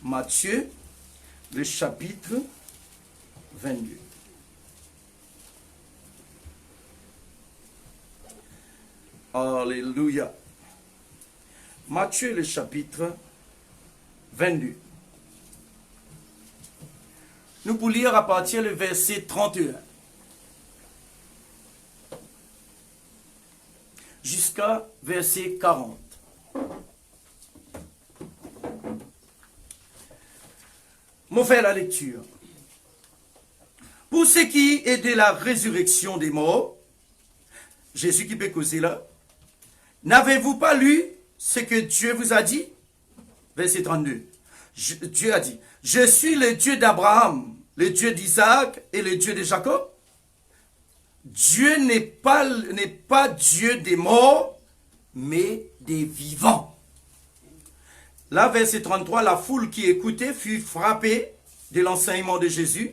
Matthieu, le chapitre 22. Alléluia. Matthieu, le chapitre 22. Nous pouvons lire à partir du verset 31. Jusqu'à verset 40. M'en fait la lecture. Pour ce qui est de la résurrection des morts, Jésus qui peut causer là, n'avez-vous pas lu ce que Dieu vous a dit? Verset 32. Dieu a dit, je suis le Dieu d'Abraham, le Dieu d'Isaac et le Dieu de Jacob. Dieu n'est pas Dieu des morts, mais des vivants. Là, verset 33, la foule qui écoutait fut frappée de l'enseignement de Jésus.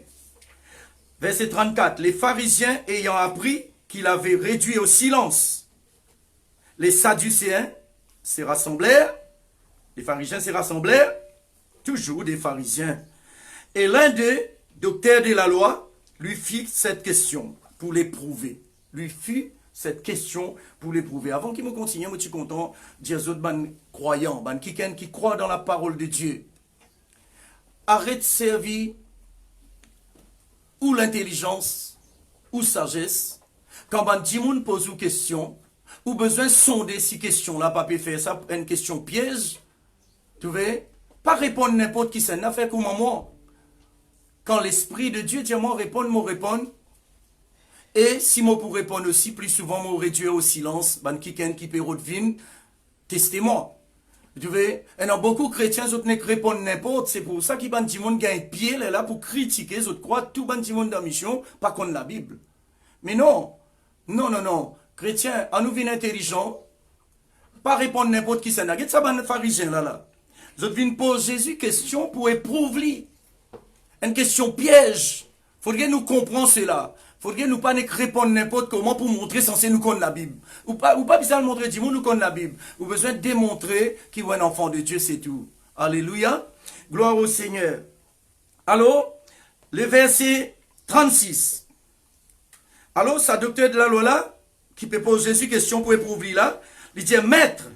Verset 34, les pharisiens ayant appris qu'il avait réduit au silence, les sadducéens se rassemblèrent, les pharisiens se rassemblèrent, toujours des pharisiens. Et l'un d'eux, docteur de la loi, lui fit cette question pour l'éprouver. Lui fit cette question pour l'éprouver. Avant qu'il me continue, je suis content de dire aux autres croyants, qui croient dans la parole de Dieu. Arrête de servir ou l'intelligence ou sagesse. Quand on pose une question, ou besoin de sonder si question là, pas peut faire ça, une question piège, tu vois, pas répondre n'importe qui, c'est une affaire comme moi. Quand l'Esprit de Dieu dit moi répondre. Et si moi pour répondre aussi, plus souvent, moi réduire au silence, qui peut redeviner, testez-moi. Tu vois, il y a beaucoup de chrétiens qui ne répondent n'importe, c'est pour ça qu'ils gagnent pied là pour critiquer, ils croient tout le monde dans la mission, pas contre la Bible. Mais non, chrétiens, en nous vient intelligent, pas répondre n'importe qui c'est. Regarde ça, les pharisiens là. Ils viennent poser Jésus question pour éprouver. Une question piège. Il faudrait nous comprendre cela. Il faudrait nous pas répondre n'importe comment pour montrer censé nous connaître la Bible. Ou pas besoin de montrer, dis-moi nous connaître la Bible. Ou besoin de démontrer qu'il est un enfant de Dieu, c'est tout. Alléluia. Gloire au Seigneur. Alors, le verset 36. Alors, sa docteur de la loi là, qui peut poser Jésus question pour éprouver là, il dit, Maître,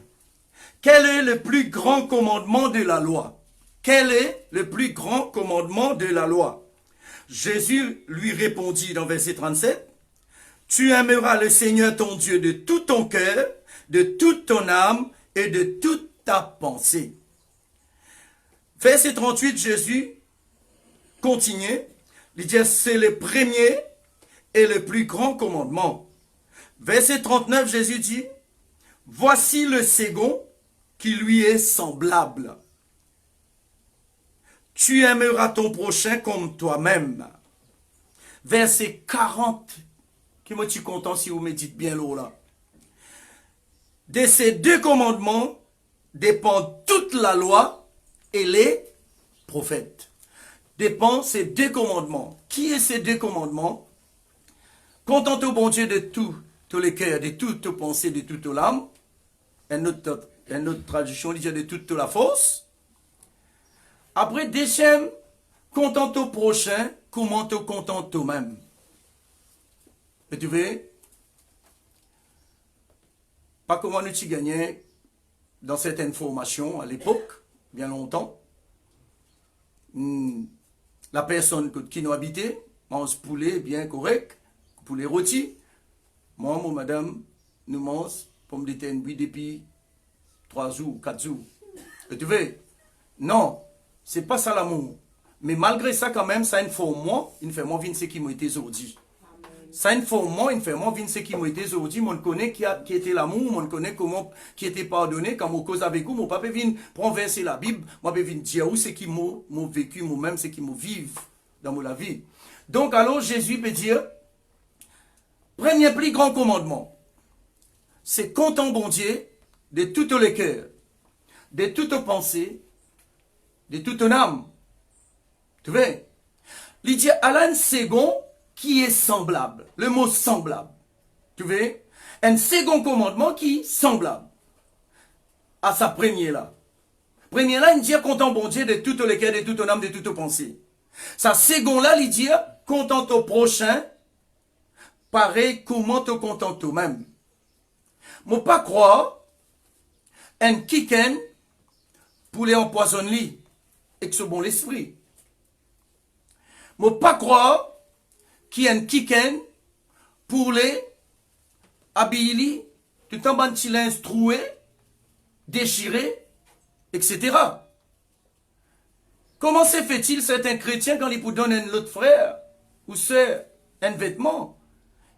quel est le plus grand commandement de la loi? Quel est le plus grand commandement de la loi? Jésus lui répondit dans verset 37, tu aimeras le Seigneur ton Dieu de tout ton cœur, de toute ton âme et de toute ta pensée. Verset 38, Jésus continue, il dit, c'est le premier et le plus grand commandement. Verset 39, Jésus dit, voici le second qui lui est semblable. Tu aimeras ton prochain comme toi-même. Verset 40. Qui me suis content si vous me dites bien l'eau là. De ces deux commandements dépend toute la loi et les prophètes. Dépend ces deux commandements. Qui est ces deux commandements? Contente au bon Dieu de tous les cœurs, de toute pensée, de toute l'âme. Une autre traduction dit de toute la force. Après, deuxième, contente au prochain, comment te contente toi-même. Et tu vois, pas comment nous tu gagnais dans certaines formations à l'époque, bien longtemps. La personne qui nous habitait, mange poulet bien correct, poulet rôti. Moi, madame, nous mange pomme de terre depuis 3 jours, 4 jours. Et tu vois, non. C'est pas ça l'amour. Mais malgré ça, quand même, ça informe moi, il fait moi ce qui m'a été aujourd'hui. Ça informe moi, il fait moi ce qui m'a été aujourd'hui. Moi, je connais qui était l'amour, moi, je connais comment qui était pardonné. Quand je cause avec vous, mon papa vient prendre verser la Bible, moi, je viens dire où c'est qui m'a vécu, moi-même, c'est qui m'a vécu dans ma vie. Donc, alors, Jésus peut dire, premier plus grand commandement, c'est compter bon Dieu de tout le cœur, de toute pensée, de toute ton âme. Tu vois? Il dit à un second qui est semblable. Le mot semblable. Tu vois? Un second commandement qui est semblable à sa première là. Premier là, il dit content bon Dieu de tout le cœur, de toute âme, de toute pensée. Ça, second là, il dit content au prochain, pareil comment te content toi-même. Moi pas croire, un kiken pour les empoisonner et que ce bon l'esprit. Moi pas croire qu'il y a un kiken pour les habiller, tout en bantilin troué, déchiré, etc. Comment se fait-il certains chrétiens quand ils vous donnent un autre frère ou sœur un vêtement?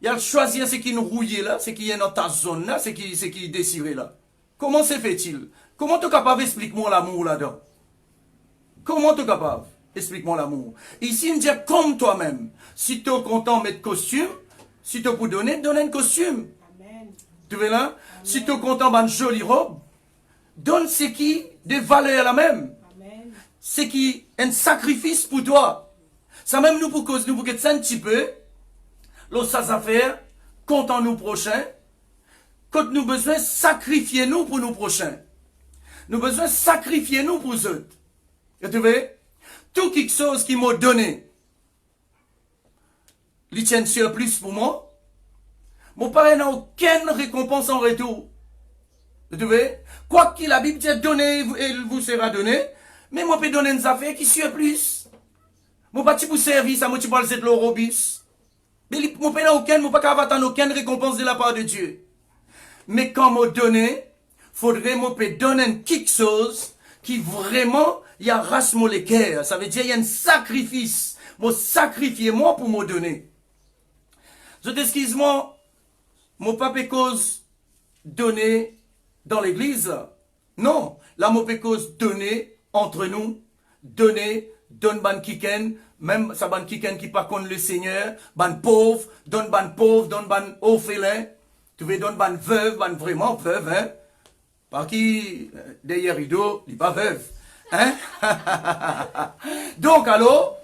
Il a choisi ce qui nous rouillait là, ce qui est dans ta zone là, ce qui est désiré là. Comment se fait-il? Comment tu es capable d'expliquer-moi l'amour là-dedans? Comment tu es capable? Explique-moi l'amour. Ici, il dit comme toi-même. Si tu es content de mettre costume, si tu peux donner, donne un costume. Amen. Tu vois là? Amen. Si tu es content d'une jolie robe, donne ce qui de valeur la même. Amen. Ce qui est un sacrifice pour toi. Ça même nous pour cause, nous pour que ça un petit peu, l'autre ça affaire, content nous prochains, quand nous besoin sacrifier nous pour nous prochains. Nous besoin sacrifier nous pour eux. Et tu vois? Tout quelque chose qui m'a donné, il tient surplus pour moi. Mon père n'a aucune récompense en retour. Tu vois? Quoi qu'il la Bible dit, donner, il vous sera donné. Mais moi, je peux donner une affaire qui surplus. Mon pas pour servir, ça m'a dit pour le l'eurobus. Mais mon père n'a aucune, mon pas avoir aucune récompense de la part de Dieu. Mais quand m'a donné, faudrait mon père donner quelque chose qui vraiment il y a race moléculaire. Ça veut dire il y a un sacrifice. Moi sacrifier moi pour me donner. Je t'excuse moi, mon papa cause donner dans l'église. Non, là mon papa cause donner entre nous, donner, donne ban kiken, même ça ban kiken qui pas contre le Seigneur, ban pauvre, donne ban orphelin, tu veux donne ban veuve, ban vraiment veuve, hein. Par qui derrière rideau, il pas veuve. Hein? Donc alors,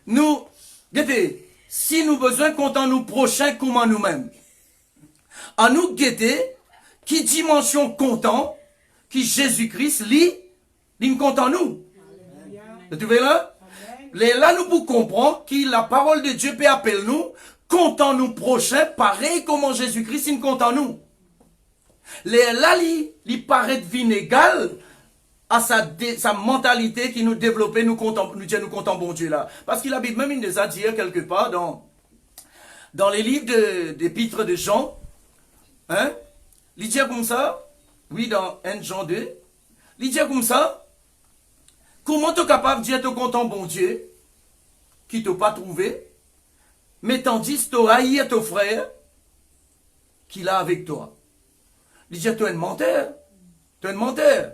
nous, guettez, si nous besoin comptons nous prochains comme à nous-mêmes, à nous guetter, qui dimension content, qui Jésus-Christ lit, il compte en nous. Tu vois là? Là nous pour comprendre que la parole de Dieu peut appeler nous, comptons nous prochains, pareil comme Jésus-Christ, il compte en nous. Là, il paraît vinaigre à sa mentalité qui nous développait, nous comptons bon Dieu là. Parce qu'il habite même, il nous a dit quelque part dans les livres d'épîtres de Jean, hein, il dit comme ça, oui, dans 1 Jean 2, il dit comme ça, comment tu es capable de dire que tu content bon Dieu, qui t'a pas trouvé, mais tandis que tu haïs ton frère, qui l'a avec toi. Il dit, tu es un menteur. Tu es un menteur.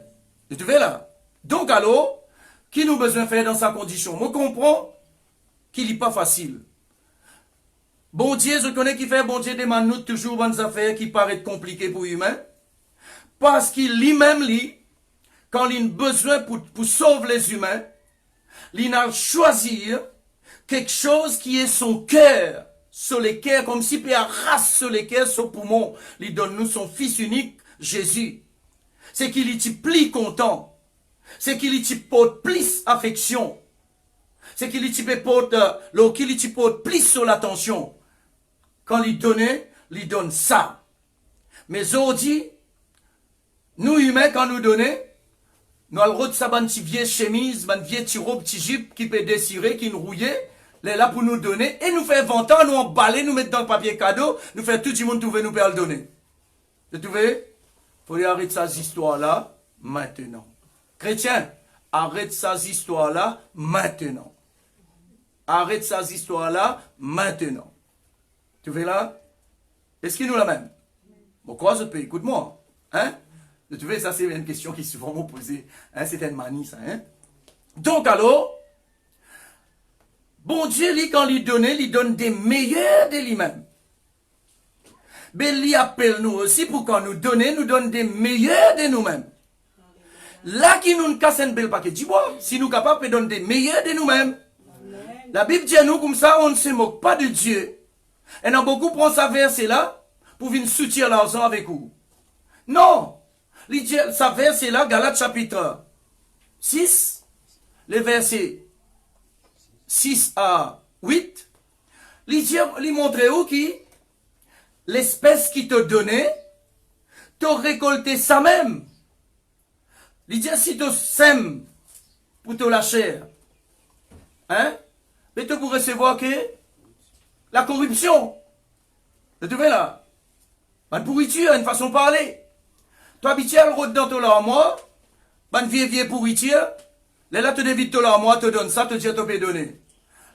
Et tu vois là. Donc alors, qui nous besoin faire dans sa condition? Moi, comprends qu'il n'est pas facile. Bon Dieu, je connais qui fait bon Dieu demande nous toujours bonnes affaires qui paraissent compliquées pour humain. Parce qu'il lui-même, quand il a besoin pour sauver les humains, il a choisi quelque chose qui est son cœur, sur les cœurs, comme si il arrache sur les cœurs, son poumon. Il donne nous son fils unique, Jésus. C'est qu'il est plus content. C'est qu'il est porte plus affection. C'est qu'il est porte plus sur l'attention. Quand il donne ça. Mais aujourd'hui, nous humains, quand nous donnons, nous avons le droit de une vieille chemise, une vieille robe, petit jupe qui peut désirer, qui nous rouille, les là pour nous donner, et nous faire 20 ans, nous emballer, nous mettre dans le papier cadeau, nous faire tout le monde trouver, nous peut le donner. Vous trouvez? Il faut arrêter ces histoires-là maintenant. Chrétiens, arrête ces histoires-là maintenant. Arrête ces histoires-là maintenant. Tu vois là? Est-ce qu'il nous la même? Bon, quoi je peux? Écoute-moi. Hein? Tu vois, ça c'est une question qui est souvent posée. Hein? C'est une manie, ça. Hein? Donc alors, bon Dieu, lui, quand il donne des meilleurs de lui-même. Mais il appelle nous aussi pour quand nous donne des meilleurs de nous-mêmes. Là qui nous casse un bel paquet de bois, si nous sommes capables de donner des meilleurs de nous-mêmes. La Bible dit à nous comme ça, on ne se moque pas de Dieu. Et on a beaucoup prend sa verset là pour venir soutenir l'argent avec vous. Non. Sa verset là, Galates chapitre 6, les versets 6 à 8, il montre où qui l'espèce qui te donnait, t'as récolté ça même. Il dit si tu sèmes pour te la chair, hein, mais tu pour recevoir que la corruption. Tu vois là, une pourriture, une façon de parler. Tu habites le route dans ton armoire, une vieille pourriture, là tu dévites ton armoire, te donne ça, te dit tu peux donner.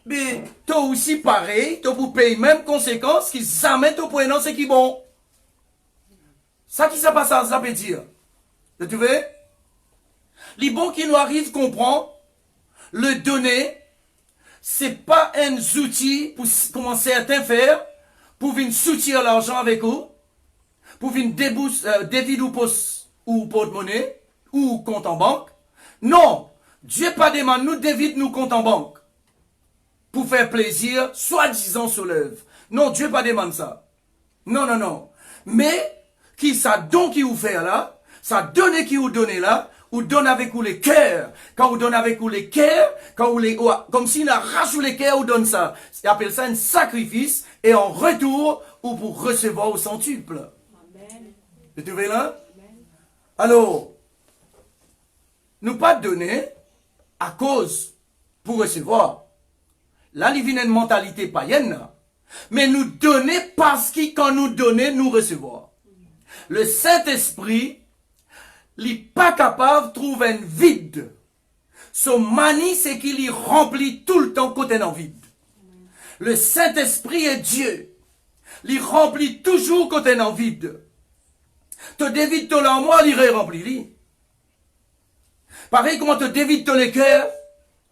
Mais tu aussi pareil, tu pour payer même conséquences qui s'amènent au point non c'est qui bon. Ça qui ça passe, ça veut dire. Tu vois? Les bons qui nous arrivent comprendre, le donner, c'est pas un outil pour commencer à faire, pour venir soutenir l'argent avec vous, pour venir dévider ou poste ou porte-monnaie, ou compte en banque. Non, Dieu pas demande nous dévide nous compte en banque, pour faire plaisir, soi-disant sur l'œuvre. Non, Dieu pas demande ça. Non, non, non. Mais, qui ça don qui vous fait là, ça donne qui vous donne là, ou donne avec vous les cœurs. Quand vous donnez avec vous les cœurs, quand vous les, comme s'il arrache les cœurs, vous donne ça. Il appelle ça un sacrifice, et en retour, ou pour recevoir au centuple. Amen. Vous trouvez là? Amen. Alors, nous pas donner à cause pour recevoir. Là, il vient une mentalité païenne, mais nous donner parce que quand nous donnons, nous recevons. Le Saint-Esprit, il n'est pas capable de trouver un vide. Son manie, c'est qu'il y remplit tout le temps côté d'un vide. Le Saint-Esprit est Dieu. Il remplit toujours côté d'un vide. Te dévide ton armoire, il remplit. Pareil, comment te dévide ton cœur,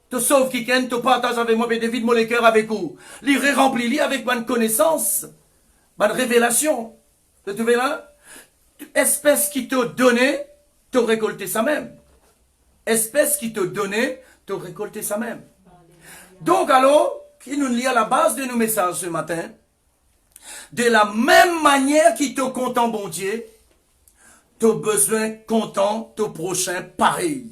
te sauve qui ken, te partage avec moi, mais dévide mon cœur avec vous. Il remplit avec bonne connaissance, bonne révélation. Tu vois là? Espèce qui te donnait, te récolter ça même. Espèce qui te donnait, te récolter ça même. Donc alors, qui nous lit à la base de nos messages ce matin, de la même manière qui te content, bon Dieu, tu as besoin content ton prochain pareil.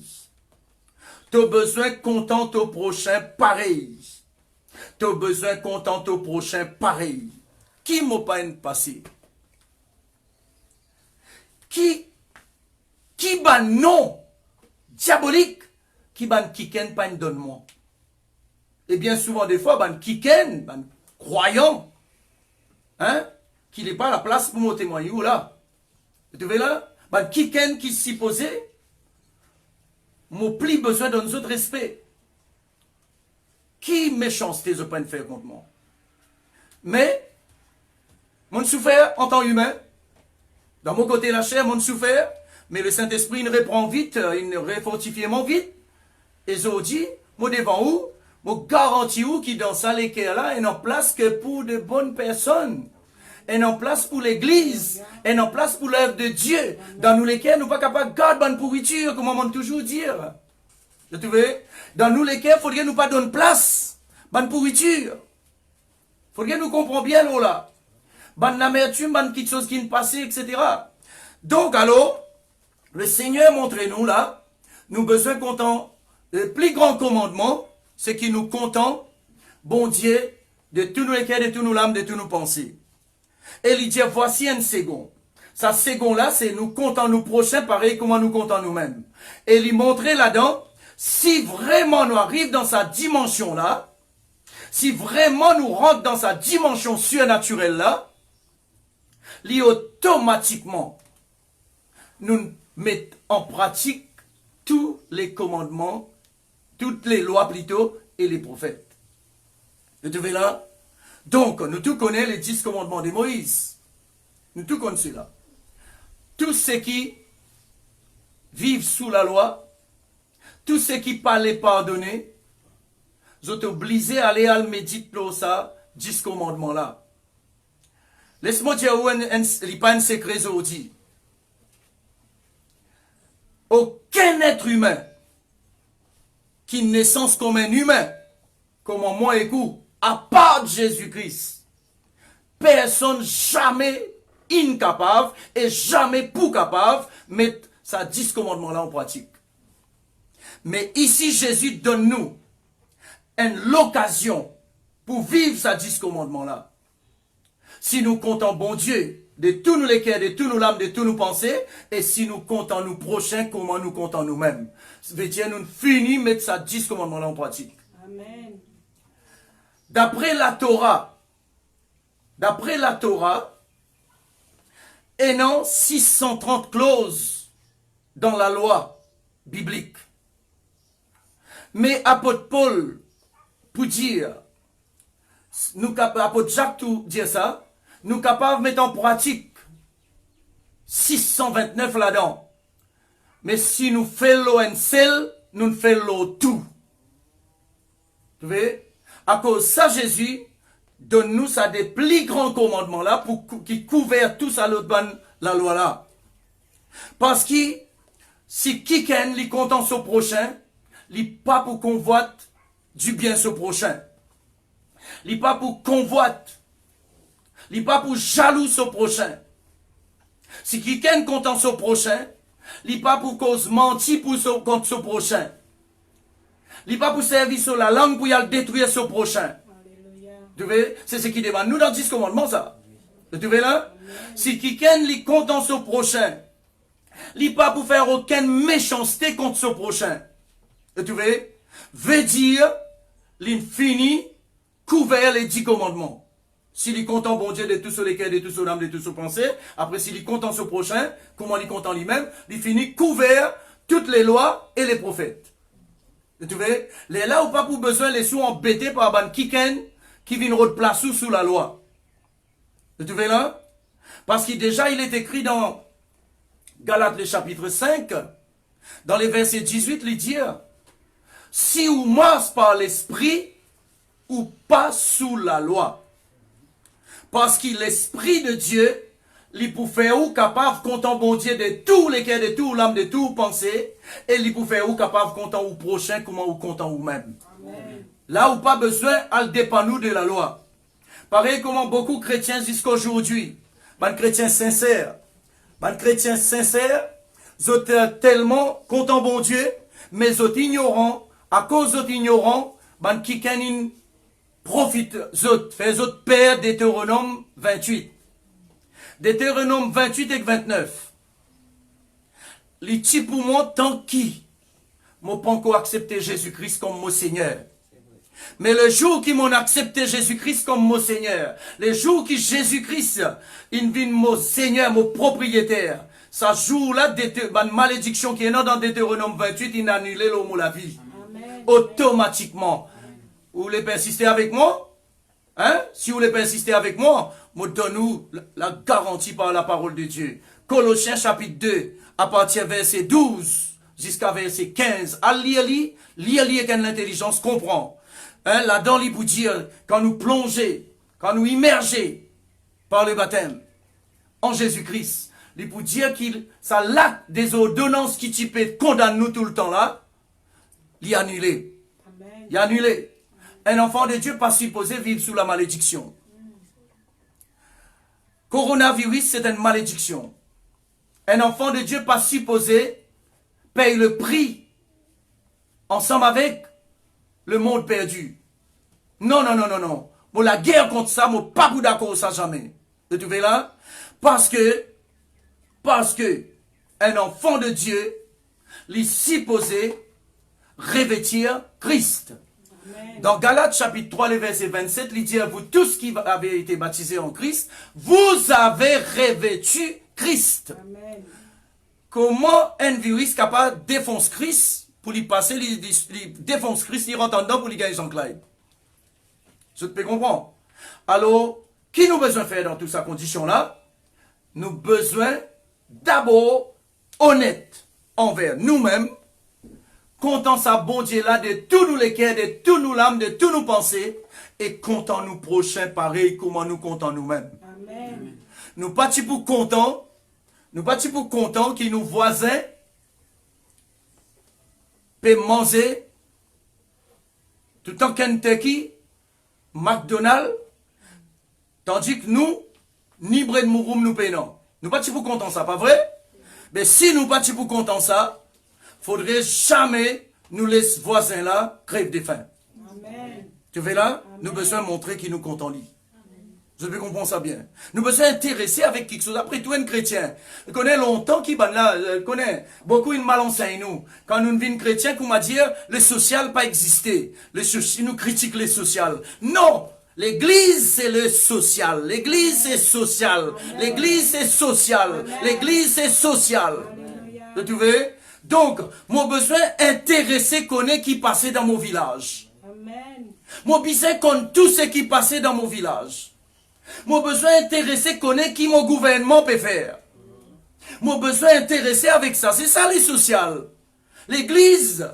Tu as besoin content ton prochain pareil. Tu as besoin content ton prochain pareil. Qui m'a pas une passé? Qui ban non diabolique, qui ban kiken pas une donne-moi. Et bien souvent des fois, ban kiken, ban croyant, hein, qui n'est pas à la place pour me témoigner ou là. Tu vois là? Ban kiken qui s'y posait, mon pli besoin d'un autre respect. Qui méchanceté je peux faire contre moi? Mais, mon souffert en tant humain, dans mon côté la chair, mon souffert, mais le Saint-Esprit, il reprend vite, il refortifie mon vite. Et je dis, moi devant où, moi garantis où qui dans ça l'équerre là, est en place que pour de bonnes personnes. Est en place pour l'église. Est en place pour l'œuvre de Dieu. Dans nous lesquels nous ne sommes pas capables de garder bonne pourriture, comme on m'a toujours dire. Vous trouvez? Dans nous lesquels il faudrait nous pas donner place. Bonne pourriture. Il faudrait nous comprendre bien là. Bonne amertume, bonne petite chose qui ne passait, etc. Donc alors, le Seigneur montre-nous là, nous besoin content. Le plus grand commandement, c'est qu'il nous content, bon Dieu, de tous nos cœurs, de tous nos âmes, de tous nos pensées. Et il dit, voici un second. Ça second là, c'est nous comptons nous prochains, pareil comment nous comptons nous-mêmes. Et il montrait là-dedans, si vraiment nous arrivons dans sa dimension là, si vraiment nous rentrons dans sa dimension surnaturelle là, il automatiquement nous mettons en pratique tous les commandements, toutes les lois plutôt, et les prophètes. Vous trouvez là? Donc, nous tous connaissons les 10 commandements de Moïse. Nous tous connaissons cela. Tous ceux qui vivent sous la loi, tous ceux qui parlent pardonner, sont obligés à aller à le méditer pour ça, 10 commandements là. Laisse-moi dire, il n'y a pas un secret aujourd'hui. Aucun être humain qui naissance comme un humain, comme moi et vous, à part Jésus-Christ, personne jamais incapable et jamais pour capable de mettre sa 10 commandements là en pratique. Mais ici, Jésus donne-nous l'occasion pour vivre sa 10 commandements-là. Si nous comptons bon Dieu, de tous nos cœurs, de tous nos l'âme, de tous nos pensées, et si nous comptons nous prochains, comment nous comptons nous-mêmes. Ça veut dire nous finissons mettre sa 10 commandements-là en pratique. Amen. D'après la Torah, et non 630 clauses dans la loi biblique. Mais apôtre Paul, pour dire, apôtre Jacques tout dire ça, nous capables de mettre en pratique 629 là-dedans. Mais si nous faisons un seul, nous ne faisons tout. Vous voyez? À cause de ça, Jésus donne-nous ça des plus grands commandements là pour qui couvrent tout ça la loi là. Parce que si quelqu'un est content sur prochain, il n'est pas pour convoite du bien sur prochain. Il n'est pas pour convoite. Il n'est pas pour jaloux sur prochain. Si quelqu'un est content sur prochain, il n'est pas pour cause mentir contre ce prochain. Il n'est pas pour servir sur la langue pour y aller détruire ce prochain. Tu vois, c'est ce qui demande. Nous, dans 10 commandements, ça. Tu vois là? Si quelqu'un est content sur prochain, il n'est pas pour faire aucune méchanceté contre ce prochain. Tu vois? Veut dire, il finit couvert les 10 commandements. S'il est content, bon Dieu, de tout sur les cœurs, de tout sur l'âme, de tout sur pensée, après s'il est content sur prochain, comment il est content lui-même, il finit couvert toutes les lois et les prophètes. Tu vois? Les là où pas pour besoin, les sous embêtés par ban kiken qui viennent replacer sous la loi. Tu vois là? Parce que déjà, il est écrit dans Galates, le chapitre 5, dans les versets 18, il dit, si ou marche par l'esprit, ou pas sous la loi. Parce que l'esprit de Dieu, il peut faire ou capable comptant bon Dieu de tous les cœurs, de tout l'âme, de tout pensée, et il peut faire ou capable comptant au prochain, comment ou comptant ou même. Là où pas besoin, elle dépend nous de la loi. Pareil comment beaucoup de chrétiens jusqu'aujourd'hui, les chrétiens sincères, ils sont tellement contents bon Dieu, mais ils sont ignorants, à cause d'eux ignorants, qui profite, fait autres père Deutéronome 28. Deutéronome 28 et 29. Les petits pour moi, tant qui m'ont pas encore accepté Jésus-Christ comme mon Seigneur. Mais le jour qu'ils m'ont accepté Jésus-Christ comme mon Seigneur, le jour que Jésus-Christ, il vient mon Seigneur, mon propriétaire, ça jour-là, une malédiction qui est dans Deutéronome 28, il a annulé l'homme la vie. Amen. Automatiquement. Vous voulez persister avec moi? Hein? Si vous voulez persister avec moi, je donne-nous la garantie par la parole de Dieu. Colossiens chapitre 2, à partir verset 12 jusqu'à verset 15. À lire avec l'intelligence, comprend. Hein? Là-dedans, il vous dire, quand nous plongez, quand nous immergez par le baptême en Jésus-Christ, il vous dire qu'il, ça l'acte des ordonnances qui typent condamne nous tout le temps là, il est annulé. Amen. Il est annulé. Un enfant de Dieu pas supposé vivre sous la malédiction. Coronavirus, c'est une malédiction. Un enfant de Dieu pas supposé paye le prix ensemble avec le monde perdu. Non. Bon, la guerre contre ça, moi pas d'accord ça jamais. Vous trouvez là? Parce que un enfant de Dieu, il est supposé revêtir Christ. Amen. Dans Galates chapitre 3, le verset 27, il dit à vous tous qui avez été baptisés en Christ, vous avez revêtu Christ. Amen. Comment un virus capable de défoncer Christ pour lui passer, il défonce Christ, il rentre en dedans pour lui gagner son Clyde. Je te peux comprendre. Alors, qui nous besoin faire dans toute sa condition-là? Nous besoin d'abord honnête envers nous-mêmes, comptant sa bon Dieu là de tous nous les cœurs, de tous nous l'âme, de tous nous pensées, et comptant nous prochains pareil comment nous comptons nous-mêmes. Amen. Nous pas pour contents, que nos voisins peuvent manger tout en Kentucky, McDonald's, tandis que nous, ni Bred Mouroum nous payons. Nous pas pour contents ça, pas vrai? Mais si nous pas pour contents ça, faudrait jamais nous les voisins là crèvent de faim. Amen. Tu vois là? Amen. Nous besoin montrer qu'ils nous comptent en lit. Je peux comprendre ça bien. Nous besoin intéresser avec quelque chose. Après tout, un chrétien, il connaît longtemps qu'il là, connaît beaucoup une mal enseigne nous. Quand nous devenons chrétiens, qu'on m'a dit, le social pas existé. Nous critique le social. Non! L'église, c'est le social. L'église, c'est social. L'église, c'est social. L'église, c'est social. Alléluia. Tu vois? Donc, mon besoin intéressé connaît qui passait dans mon village. Amen. Mon besoin connaît tout ce qui passait dans mon village. Mon besoin intéressé connaît qui mon gouvernement peut faire. Mon besoin intéressé avec ça. C'est ça les social. L'église,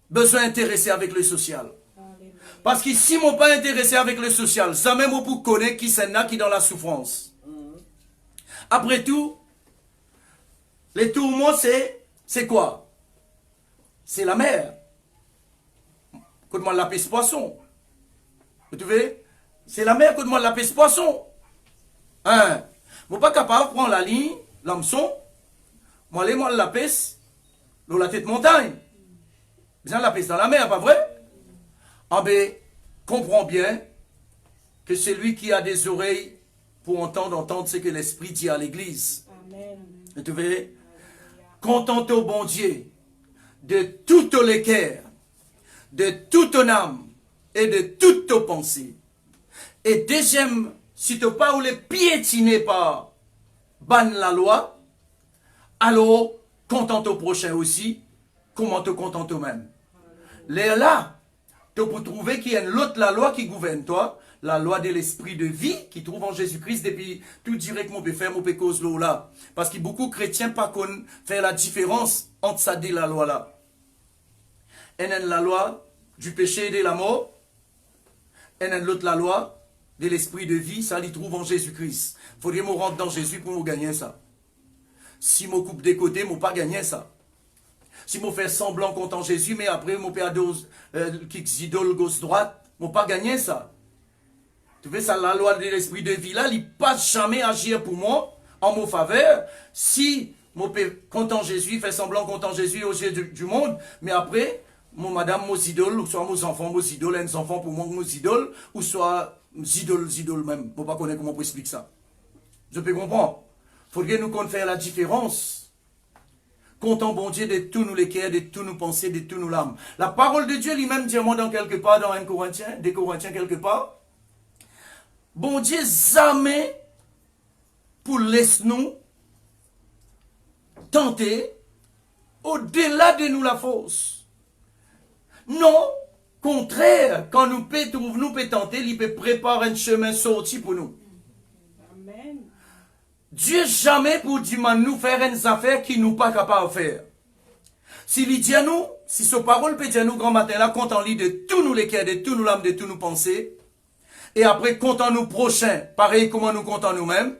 besoin intéressé avec le social. Alléluia. Parce que si mon pas intéressé avec le social, ça même pour connaître qui c'est là qui est dans la souffrance. Après tout, les tourments c'est quoi? C'est la mer. Écoute-moi la pêche poisson. Vous trouvez? C'est la mer, écoute-moi la pêche poisson. Hein? Moi pas capable de prendre la ligne, l'hameçon, moi aller moi la pêche, dans la tête montagne. Bien la pêche dans la mer, pas vrai? Ah ben, comprends bien que c'est lui qui a des oreilles pour entendre ce que l'Esprit dit à l'Église. Amen. Vous trouvez? Contente au bon Dieu de toutes les cœurs, de toute ton âme et de toutes tes pensées. Et deuxième, si tu pas ou les piétiner par ban la loi, alors contente au prochain aussi, comment te contente toi-même. Là, tu peux trouver qu'il y a une autre la loi qui gouverne toi, la loi de l'esprit de vie qui trouve en Jésus-Christ depuis tout direct mon peut faire mon peut cause là. Parce que beaucoup de chrétiens pas faire la différence entre ça et la loi là. Et la loi du péché et de la mort, et l'autre la loi de l'esprit de vie, ça l'y trouve en Jésus-Christ. Faudrait me rentrer dans Jésus pour me gagner ça. Si je coupe des côtés, je ne pas gagner ça. Si je fais semblant contre Jésus, mais après, je fais dose qui idole gauche-droite, je ne pas gagner ça. Tu vois, ça, la loi de l'esprit de vie là, il ne pas jamais agir pour moi, en mon faveur, si je fais contre Jésus, fait semblant contre Jésus aux yeux du monde, mais après, mon madame, mon idole, ou soit mes enfants, mes idoles, un enfant pour moi, mes idoles, ou soit idoles même. Je ne pas connaître comment on explique ça. Je peux comprendre. Il faudrait nous qu'on faire la différence. Comptons bon Dieu de tous nous les cœurs, de tous nos pensées, de tous nos larmes. La parole de Dieu lui-même dit moi dans quelque part, dans 1 Corinthiens, des Corinthiens quelque part. Bon Dieu jamais pour laisse-nous tenter au-delà de nous la force. Non, contraire, quand nous peut tenter, il peut préparer un chemin sorti pour nous. Amen. Dieu jamais pour dire nous faire une affaire qui nous pas capable de faire. S'il dit à nous, si ce parole peut dire à nous grand matin là, compte en lit de tous nous les cœurs, de tous nos âmes, de tous nos pensées, et après compte en nous prochains, pareil comment nous comptons nous-mêmes.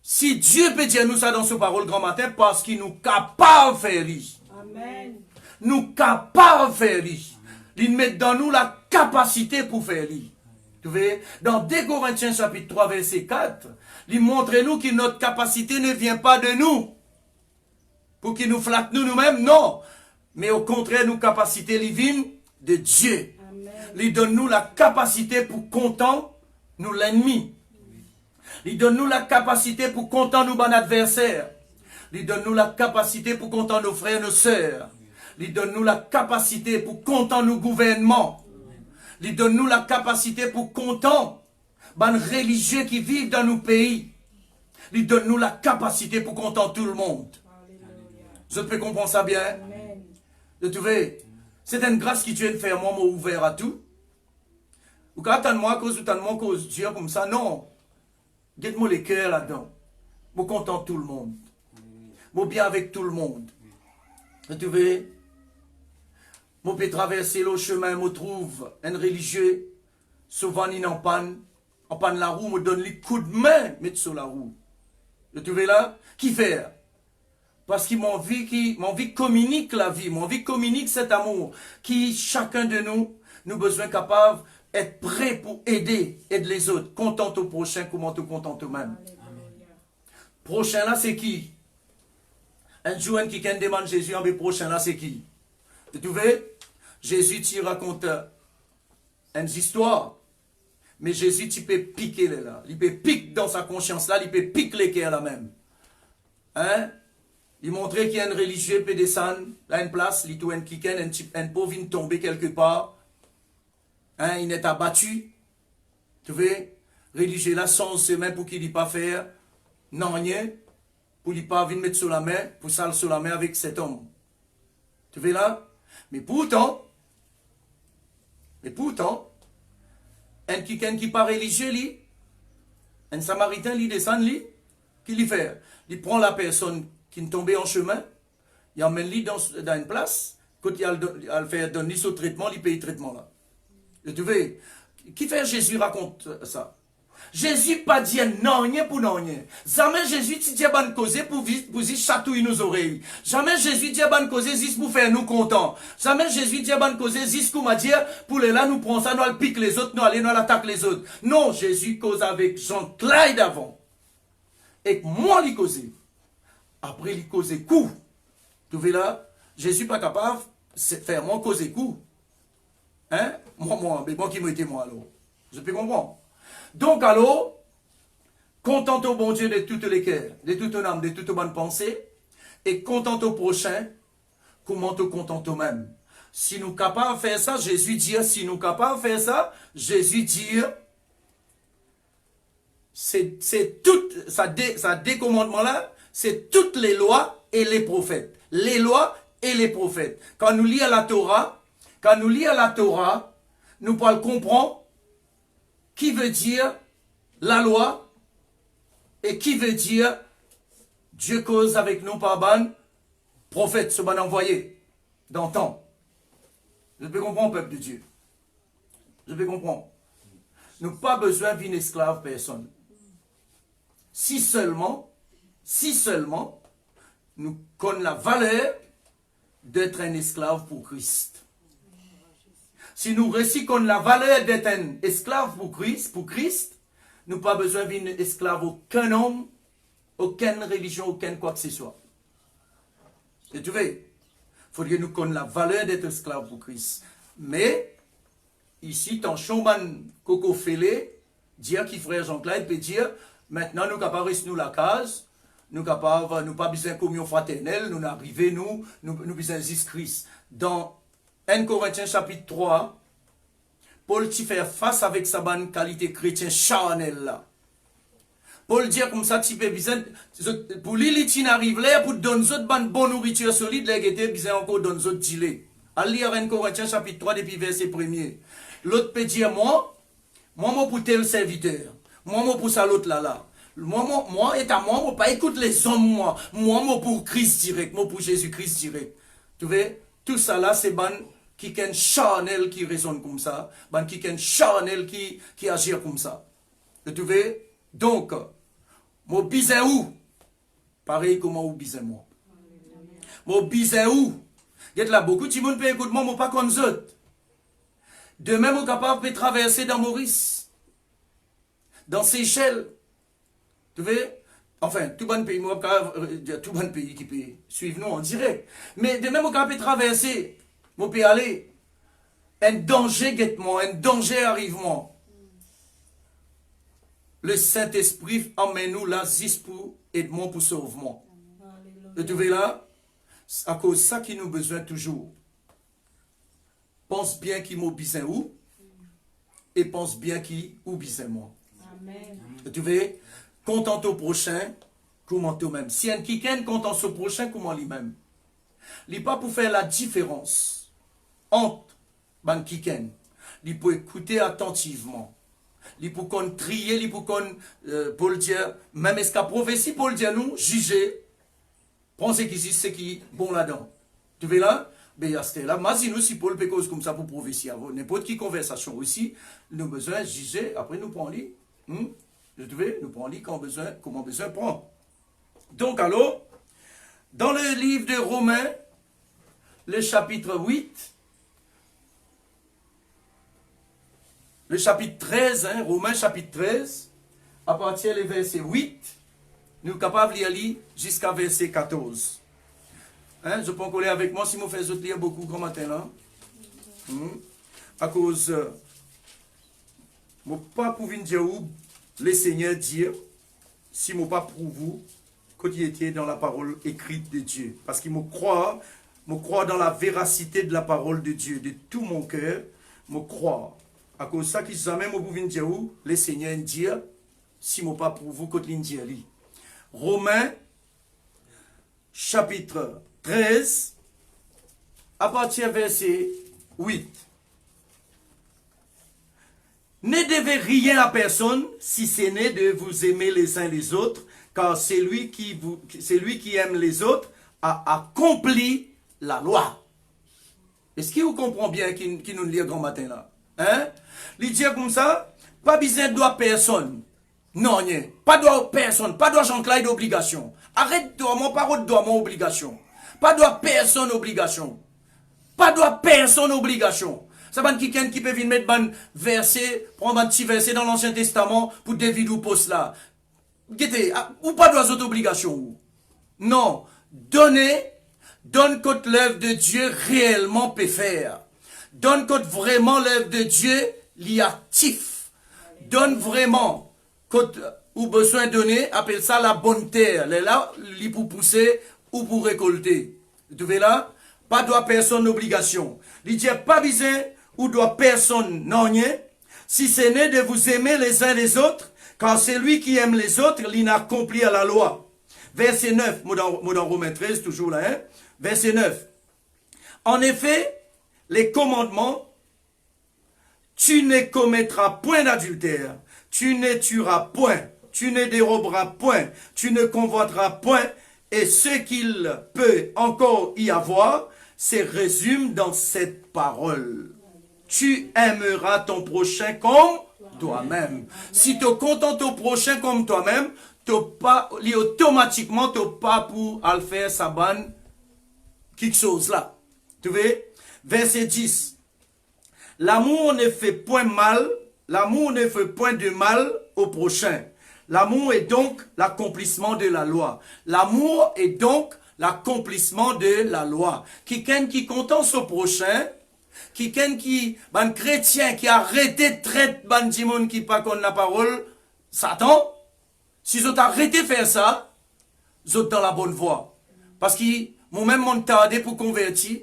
Si Dieu peut dire à nous ça dans ce parole grand matin, parce qu'il nous capable de faire lui. Amen. Nous capables de faire lui. Il met dans nous la capacité pour faire lui. Tu vois, dans 2 Corinthiens chapitre 3 verset 4, il montre nous que notre capacité ne vient pas de nous. Pour qu'il nous flatte nous-mêmes, non. Mais au contraire, nos capacités viennent de Dieu. Amen. Il donne nous la capacité pour contenter nous l'ennemi. Il donne nous la capacité pour contenter nous bon adversaire. Il donne nous la capacité pour contenter nos frères et nos sœurs. Il donne nous la capacité pour contenter nos gouvernements. Il donne nous la capacité pour contenter les religieux qui vivent dans nos pays. Il donne nous la capacité pour contenter tout le monde. Alléluia. Je peux comprendre ça bien. Amen. Vous trouvez, c'est une grâce qui Dieu fait moi, ouvert à tout. Ou quand moi cause Dieu comme ça, non. Dites-moi les cœurs là-dedans. Je content tout le monde. Je bien avec tout le monde. Vous trouvez, je peux traverser le chemin, je trouve un religieux, souvent il en panne la roue, me donne les coups de main, mettre sur la roue. Vous trouvez là? Qui fait? Parce qu'il m'a envie communique la vie, m'a envie communique cet amour, qui chacun de nous besoin capable être prêt pour aider les autres. Contente au prochain, comment te contente toi-même. Alléluia. Prochain là, c'est qui? Un jour, qui demande Jésus, en prochain là, c'est qui? Vous trouvez? Jésus, tu raconte une histoire. Mais Jésus, tu peux piquer là. Il peut piquer dans sa conscience là, il peut piquer les cœurs là même. Hein? Il montrait qu'il y a un religieux qui peut descendre à une place, il trouve un pauvre vient tomber quelque part. Hein? Il est abattu. Tu vois? Religieux là, sans semaine pour qu'il ne pas faire. Non, rien. Pour ne pas venir mettre sur la main, pour saler sur la main avec cet homme. Tu vois là? Mais pourtant, un quelqu'un qui pas religieux, lui, un samaritain, lui descend, lui, qu'il lui fait? Il prend la personne qui est tombée en chemin, il emmène lui dans une place, quand il a le fait donner ce traitement, il paye le traitement là. Tu vois? Qui fait Jésus raconte ça? Jésus pas dit non, rien pour non, rien. Jamais Jésus dit bonne cause pour y chatouiller nos oreilles. Jamais Jésus dit bonne cause juste pour faire nous contents. Jamais Jésus dit bonne cause juste pour dire pour les là nous prenons ça, nous allons piquer les autres, nous allons attaquer les autres. Non, Jésus cause avec Jean-Claude avant. Et moi il cause. Après il cause coup. Tu vois là, Jésus pas capable de faire moi causer coup. Hein? Mais bon qui me était moi alors. Je peux comprendre. Donc alors, contente au bon Dieu de toutes les cœurs, de toute âme, de toute bonne pensée, et contente au prochain, comment te contente toi-même. Si nous sommes capables de faire ça, Jésus dit, si nous sommes capables de faire ça, Jésus dit, c'est tout, ça décommandement là, c'est toutes les lois et les prophètes. Les lois et les prophètes. Quand nous lisons la Torah, nous pouvons comprendre qui veut dire la loi et qui veut dire Dieu cause avec nous par ban prophète, ce ban envoyé d'antan. Je peux comprendre, peuple de Dieu. Je peux comprendre. Nous n'avons pas besoin d'une esclave personne. Si seulement, nous connaissons la valeur d'être un esclave pour Christ. Si nous reconnaissons la valeur d'être un esclave pour Christ, nous n'avons pas besoin d'un esclave aucun homme, aucune religion, aucun quoi que ce soit. Et tu vois, il faudrait que nous connaissions la valeur d'être esclave pour Christ. Mais, ici, ton chomban coco fêlé, dire qui frère Jean-Claude peut dire, maintenant nous sommes capables de rester nous la case, nous sommes capables, nous pas besoin de communion fraternelle, nous arrivons, nous besoin de Jésus-Christ. Dans 1 Corinthiens chapitre 3, Paul t'y fait face avec sa bonne qualité chrétienne charnelle là. Paul dit comme ça, tu peux besoin, pour lui, tu arrives là, pour donner une bonne nourriture solide, là, tu besoin encore donner d'autres dilets. À lire 1 Corinthiens chapitre 3, depuis verset 1er. L'autre peut dire, moi, pour tel serviteur, moi, pour ça, l'autre là. Moi, et à moi, pas écoute les hommes, moi, pour Christ direct, moi, pour Jésus-Christ direct. Tu vois, tout ça là, c'est ban qui est charnel qui raisonne comme ça, ban qui est charnel qui agit comme ça. Tu vois, donc, mon bizin où? Pareil comme mon bizin moi. Mon bizin où? Il y a là beaucoup de monde peut écouter moi, pas comme ça. Demain, mon capable de traverser dans Maurice, dans Seychelles. Tu vois? Enfin, tout bon pays, tout bon pays qui peut suivre nous en direct. Mais de même au cap traverser, on peut aller. Un danger guette-moi, un danger arrive-moi. Le Saint-Esprit emmène-nous là, juste pour aider-moi, pour sauver-moi. Et tu vois là, à cause de ça qui nous besoin toujours. Pense bien qui m'a besoin où, et pense bien qui ou besoin moi. Amen. Et tu vois? Content au prochain, comment toi-même. Si un quelqu'un content au prochain, comment lui-même. Il n'est pas pour faire la différence entre un quelqu'un. Il peut écouter attentivement. Il peut qu'on trier, il peut qu'on, pour dire, même est-ce qu'à prophétie, pour le dire nous, juger, pensez qu'il c'est qui est bon là-dedans. Tu vois là? Ben, là, mais nous, si Paul peut cause comme ça pour prophétie, n'importe qui conversation aussi, nous avons besoin de juger, après nous prenons lui. Je devais nous prendre comment besoin prendre. Donc alors, dans le livre de Romains, le chapitre 8, le chapitre 13, Romains chapitre 13, à partir du verset 8, nous sommes capables d'y aller jusqu'à verset 14. Hein, je pense qu'on est avec moi si vous faites lire beaucoup grand matin là. À cause, mon pas pour venir dire où le Seigneur dire, si mon pas pour vous, quand il était dans la parole écrite de Dieu. Parce qu'il me croit dans la véracité de la parole de Dieu, de tout mon cœur, me croire. À cause de ça, qu'il jamais moi pour venir dire où le Seigneur dire, si mon pas pour vous, quand il dit. Romains, chapitre 13, à partir verset 8. Ne devez rien à personne si ce n'est de vous aimer les uns les autres, car celui qui aime les autres a accompli la loi. Est-ce qu'il vous comprend bien qui nous lit grand matin là? Hein? Il dit comme ça, pas besoin de droit personne. Non, pas droit personne, pas droit Jean-Claude d'obligation. Arrête droit, mon parole droit, mon obligation. Pas droit personne obligation. Pas droit personne obligation. Ça va quelqu'un qui peut venir mettre un verset, prendre un petit verset dans l'Ancien Testament pour David ou poste là. Ou pas droit d'autres obligations. Non. Donne quand l'œuvre de Dieu réellement peut faire. Donne quand vraiment l'œuvre de Dieu l'y actif. Donne vraiment quand ou besoin donner, appelle ça la bonne terre. Là, li pour pousser ou pour récolter. Vous trouvez là? Pas doit personne d'obligation. Il dit pas besoin ou doit personne non si ce n'est de vous aimer les uns les autres, car celui qui aime les autres, il accomplit à la loi. Verset 9, moi dans Romains 13, toujours là, hein? Verset 9. En effet, les commandements, tu ne commettras point d'adultère, tu ne tueras point, tu ne déroberas point, tu ne convoiteras point, et ce qu'il peut encore y avoir, se résume dans cette parole. Tu aimeras ton prochain comme toi-même. Si tu contentes ton prochain comme toi-même, automatiquement, tu n'as pas pour aller faire sa bonne quelque chose là. Tu vois? Verset 10. L'amour ne fait point mal, l'amour ne fait point de mal au prochain. L'amour est donc l'accomplissement de la loi. L'amour est donc l'accomplissement de la loi. Quelqu'un qui contente son prochain, quelqu'un qui, un chrétien qui a arrêté de traiter ban monde qui pas contre la parole, Satan, si vous arrêté de faire ça, vous êtes dans la bonne voie. Parce que moi-même, mon tardé pour convertir,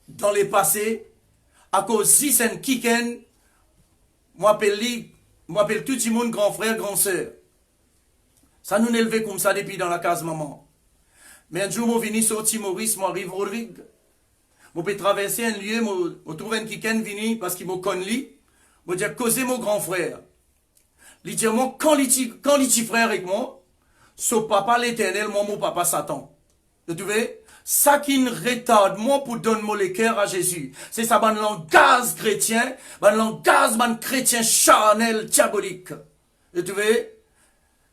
dans les passés, à cause si c'est un quelqu'un, moi appelle tout le monde grand frère, grand sœur. Ça nous élevé comme ça depuis dans la case maman. Mais un jour, je venu sortir Maurice, moi arrive Rodrigue. Je peux traverser un lieu, je trouve un quelqu'un venu parce qu'il me connaît. Je dis, causez mon grand frère. Il dit, moi, quand il dit frère avec moi, son papa l'éternel, moi, mon papa Satan. Vous trouvez? Ça qui ne retarde moi pour donner mon cœur à Jésus. C'est ça, un langage chrétien, un langage chrétien charnel, diabolique. Vous trouvez?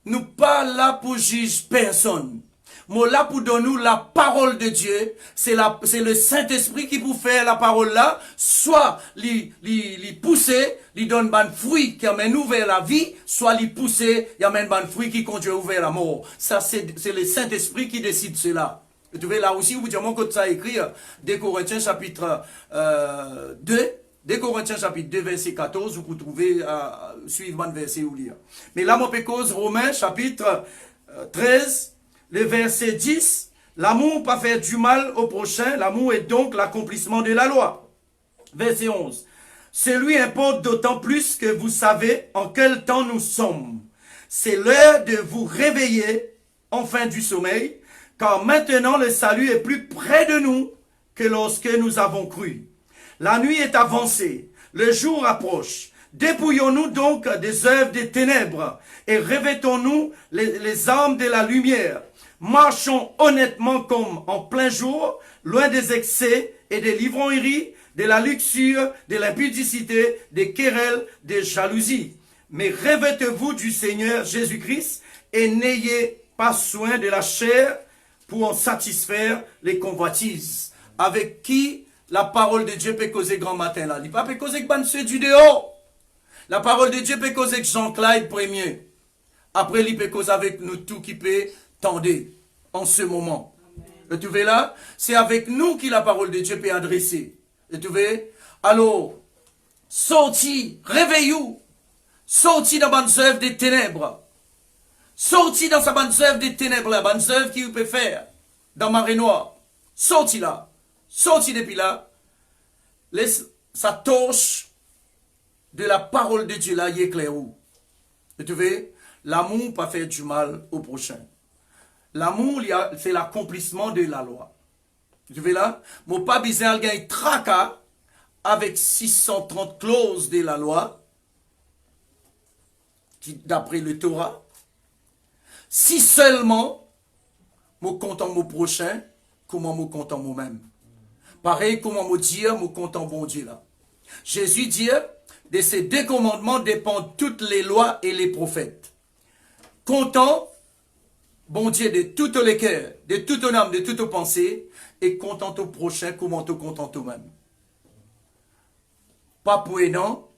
Nous pas là pour juger personne. Moi là pour donner nous la parole de Dieu. C'est le Saint-Esprit qui vous fait la parole là. Soit li pousser, li donne ban fruit qui amène nous vers la vie. Soit li pousser, il amène ban fruit qui conduit vers la mort. Ça c'est le Saint-Esprit qui décide cela. Vous trouvez là aussi, vous dites moi quand ça écrit 2 Corinthiens chapitre 2. 2 Corinthiens chapitre 2 verset 14, vous pouvez trouver suivre le verset ou lire. Mais là, mon pécose Romains chapitre 13, le verset 10, l'amour pas faire du mal au prochain, l'amour est donc l'accomplissement de la loi. Verset 11, celui importe d'autant plus que vous savez en quel temps nous sommes. C'est l'heure de vous réveiller, enfin du sommeil, car maintenant le salut est plus près de nous que lorsque nous avons cru. La nuit est avancée, le jour approche. Dépouillons-nous donc des œuvres des ténèbres et revêtons-nous les armes de la lumière. Marchons honnêtement comme en plein jour, loin des excès et des livrairies, de la luxure, de l'impudicité, des querelles, des jalousies. Mais revêtez-vous du Seigneur Jésus-Christ et n'ayez pas soin de la chair pour en satisfaire les convoitises. Avec qui la parole de Dieu peut causer grand matin là. Il ne peut pas causer que ceux du dehors. La parole de Dieu peut causer que Jean-Claude premier. Après, il peut causer avec nous tout qui peut tendre en ce moment. Et tu vois là, c'est avec nous que la parole de Dieu peut adresser. Et tu vois, alors, sortis, réveillez-vous, sortis dans bonne œuvre des ténèbres, sortis dans sa bonne œuvre des ténèbres, la bonne œuvre qu'il peut faire dans marée noire. Sortis là, sortis depuis là, laisse sa torche de la parole de Dieu là, y éclaire où. Et tu vois, l'amour pas faire du mal au prochain. L'amour, c'est l'accomplissement de la loi. Tu vois là, mon pas besoin de gagner tracas avec 630 clauses de la loi, d'après le Torah, si seulement, je content mon prochain, comment je content moi-même. Pareil, comment me dire, je content bon Dieu là. Jésus dit, de ces deux commandements dépendent toutes les lois et les prophètes. Content, bon Dieu, de toutes les cœurs, de toute ton âme, de toute pensée, et content au prochain, comment te content toi-même. Pas prenant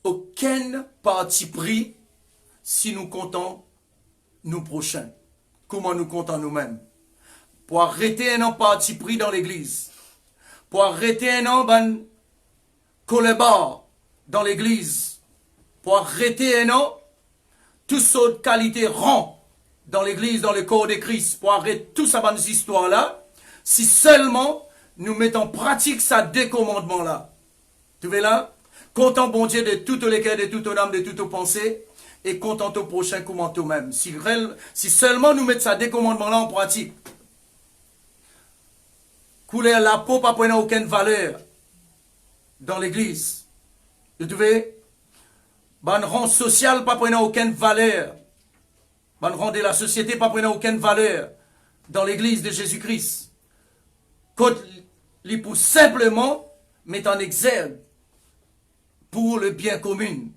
aucun parti pris si nous comptons nous prochains. Comment nous comptons nous-mêmes. Pour arrêter un an parti pris dans l'église. Pour arrêter un an ban colébar dans l'église. Pour arrêter un an toute sorte de qualité rang dans l'église, dans le corps de Christ. Pour arrêter toute cette bonne histoire-là. Si seulement nous mettons en pratique ces deux commandements-là. Tu vois là? Content bon Dieu de toutes les cœurs, de toute ton âme, de toutes tes pensées, et content au prochain comme toi-même. Si seulement nous mettons ces deux commandements-là en pratique, couler la peau pas prendre aucune valeur dans l'église. Tu vois? Ban rang social pas prendre aucune valeur. Ban rang de la société pas prendre aucune valeur dans l'église de Jésus-Christ. Quand il pour simplement mettre en exergue pour le bien commun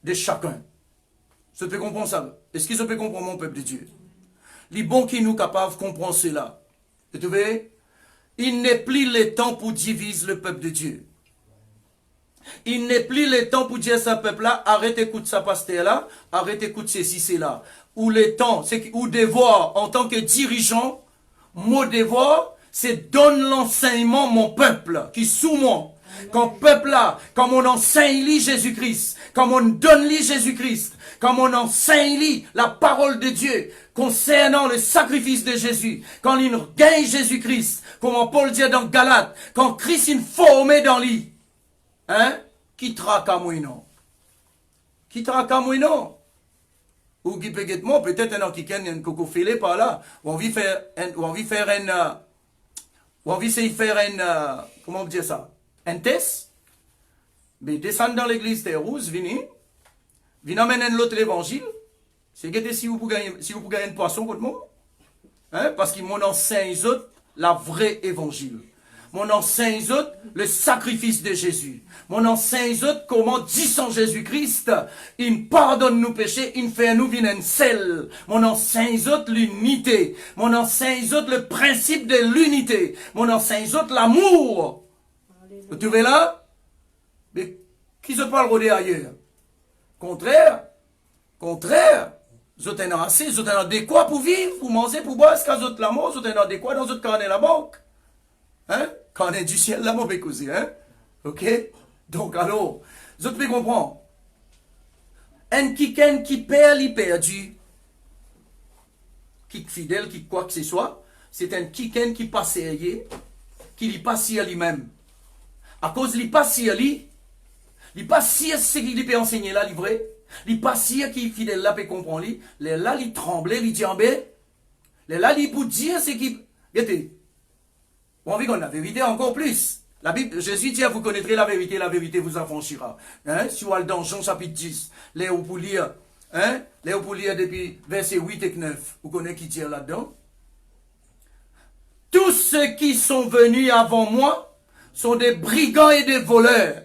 de chacun. Je peux comprendre ça. Est-ce que je peux comprendre mon peuple de Dieu? Les bons qui nous capables de comprendre cela. Et tu vois, il n'est plus le temps pour diviser le peuple de Dieu. Il n'est plus le temps pour dire à ce peuple-là, arrête écoute ça pasteur-là, arrête écoute ceci, c'est là. Ou le temps, ou devoir, en tant que dirigeant, mon devoir, c'est donne l'enseignement mon peuple, qui sous moi. Quand peuple là, quand on enseigne Jésus-Christ, quand on donne Jésus-Christ, quand on enseigne la parole de Dieu concernant le sacrifice de Jésus, quand il gagne Jésus-Christ, comme Paul dit dans Galates, quand Christ est formé dans lui, hein, qui traque à moi non? Qui traque à moi non? Ou qui peut être moi, peut-être un qui gagne un coco filé par là, ou on vit faire un, comment on dit ça? Un test, mais descendre dans l'église des rouges, venez amener l'autre évangile. C'est que si vous pouvez gagner un poisson contre moi, hein, parce qu'ils m'ont enseigné la vraie évangile. Mon enseigne le sacrifice de Jésus. Mon enseigne comment dit sans Jésus-Christ, il pardonne nos péchés, il fait nous venir un sel. Mon enseigne l'unité. Mon enseigne le principe de l'unité. Mon enseigne l'amour. Tu vois là? Mais qui se parle rôder ailleurs? Contraire. Vous êtes assez, vous êtes adéquat pour vivre, pour manger, pour boire, est-ce que vous êtes la mort, vous êtes adéquat dans votre carnet la banque? Hein? Carnet du ciel, la mauvais causé, hein? Ok? Donc alors, vous pouvez comprendre. Un qui perd, il perdu. Qui fidèle, qui quoi que ce soit, c'est un qui passe à qui lui passe à lui-même. À cause de passe à lui, il passe à ce qu'il peut enseigner là, livré. Il passe à qui est fidèle là, peut comprendre lui. Là, il tremble, il dit en bas. Là, il peut dire ce qu'il. Regardez. On vit qu'on a la vérité encore plus. La Bible, Jésus dit, vous connaîtrez la vérité vous affranchira. Hein? Si vous allez dans Jean chapitre 10, là où vous lire, hein? Là où vous lire depuis versets 8 et 9, vous connaissez qui dit là-dedans? Tous ceux qui sont venus avant moi sont des brigands et des voleurs.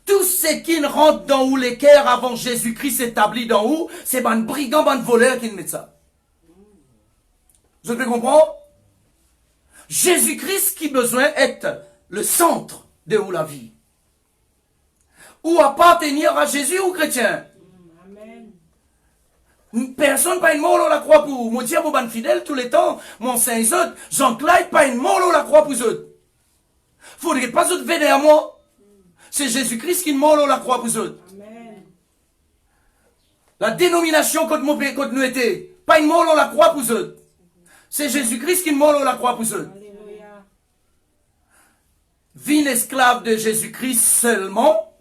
Tous ceux qui rentrent dans où les cœurs avant Jésus-Christ établi dans où, c'est ban brigands, ban voleurs qui mettent ça. Vous pouvez comprendre? Jésus-Christ qui besoin être le centre de où la vie. Ou appartenir à Jésus ou chrétien. Amen. Personne pas une mort la croix pour moi dire mon fidèle tous les temps, mon saint autres, Jean-Claude pas une mort la croix pour eux. Faudrait pas autres venir à moi. C'est Jésus-Christ qui mort la croix pour eux. Amen. La dénomination contre nous était, pas une mort la croix pour eux. C'est Jésus-Christ qui mort la croix pour eux. Alléluia. Vie esclave de Jésus-Christ seulement,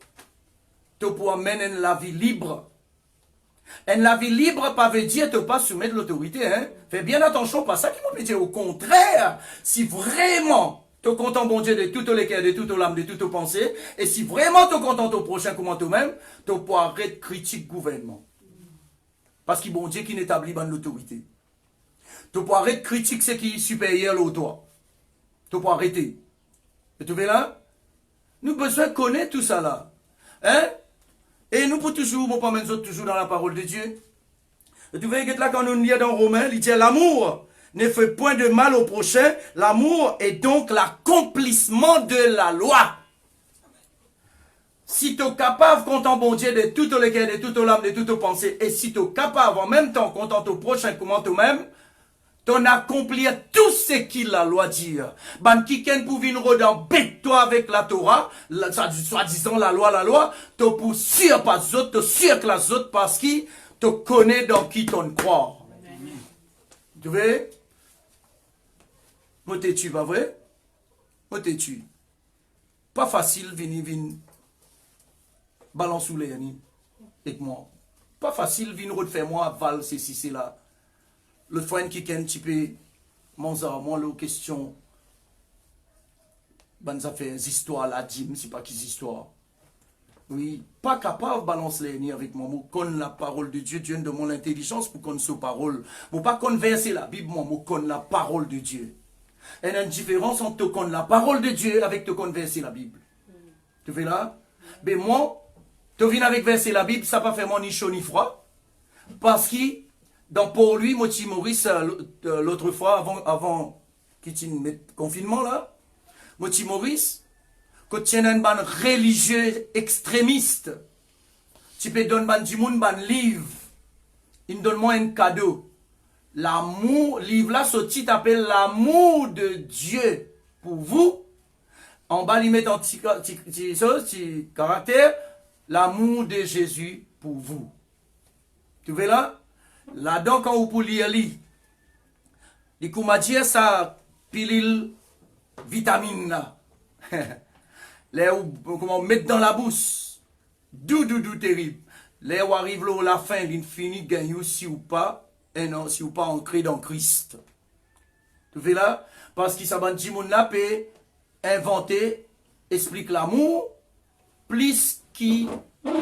tu pourras mener la vie libre. Et la vie libre, pas veut dire de ne pas soumettre l'autorité. Hein? Fais bien attention, pas ça qui m'a dit. Au contraire, si vraiment tu es content, bon Dieu, de tout le cœur, de toute l'âme, de toute pensée, et si vraiment tu es content au prochain comme toi-même, tu pourras arrêter critique gouvernement. Parce que bon Dieu qui n'établit pas l'autorité. Tu pourras arrêter critique ce qui est supérieur au toi. Tu pourras arrêter. Et tu vois là? Nous avons besoin de connaître tout ça là. Hein? Et nous pouvons toujours, mon pas toujours dans la parole de Dieu. Et tu vois que là, quand nous lisons dans Romains, il dit l'amour ne fait point de mal au prochain. L'amour est donc l'accomplissement de la loi. Si tu es capable, content bon Dieu, de tout le cœur, de toute l'âme, de toute pensée, et si tu es capable, en même temps, content au prochain comme toi-même, t'en accomplir tout ce qu'il la loi dit. Ban qui ken pour venir bête toi avec la Torah, soi-disant la loi, tu pour sûr pas autres, tu sûr que les autres parce qu'ils te connaissent dans qui t'en croit. Tu vois? Moi t'es-tu, pas vrai? Moi t'es-tu. Pas facile venir balancer les avec moi. Pas facile venir refaire moi val ceci, c'est là. Le frère qui est un petit peu, moi, la question, ben, ça fait des histoires, la dîme, c'est pas qu'ils histoires. Oui, pas capable de balancer les nids avec moi. Moi, connais la parole de Dieu, Dieu de mon intelligence pour connaître sa parole. Moi, pas converser la Bible, moi, connais la parole de Dieu. Il y a une différence entre te connaître la parole de Dieu avec te converser la Bible. Tu fais là? Mais moi, tu viens avec verser la Bible, ça n'a pas fait moi ni chaud ni froid. Parce que, donc pour lui, Moti Maurice, l'autre fois, avant qu'il y ait le confinement là, Moti Maurice, quand tu as un ban religieux extrémiste, tu peux donner un livre, il donne moi un cadeau. L'amour, livre là, ce titre appelle l'amour de Dieu pour vous. En bas, il met un petit caractère, l'amour de Jésus pour vous. Tu vois là? Là-dedans, quand vous pouvez lire, il m'a dit ça, pilule, vitamine là. Là, comment mettre dans la bouche. Dou, terrible. Là, où arrive là, la fin, il finit, gagne si ou pas, et non, si ou pas ancré dans Christ. Tu vois là? Parce qu'il s'abandonne, Jimoun là, peut inventer, explique l'amour, plus que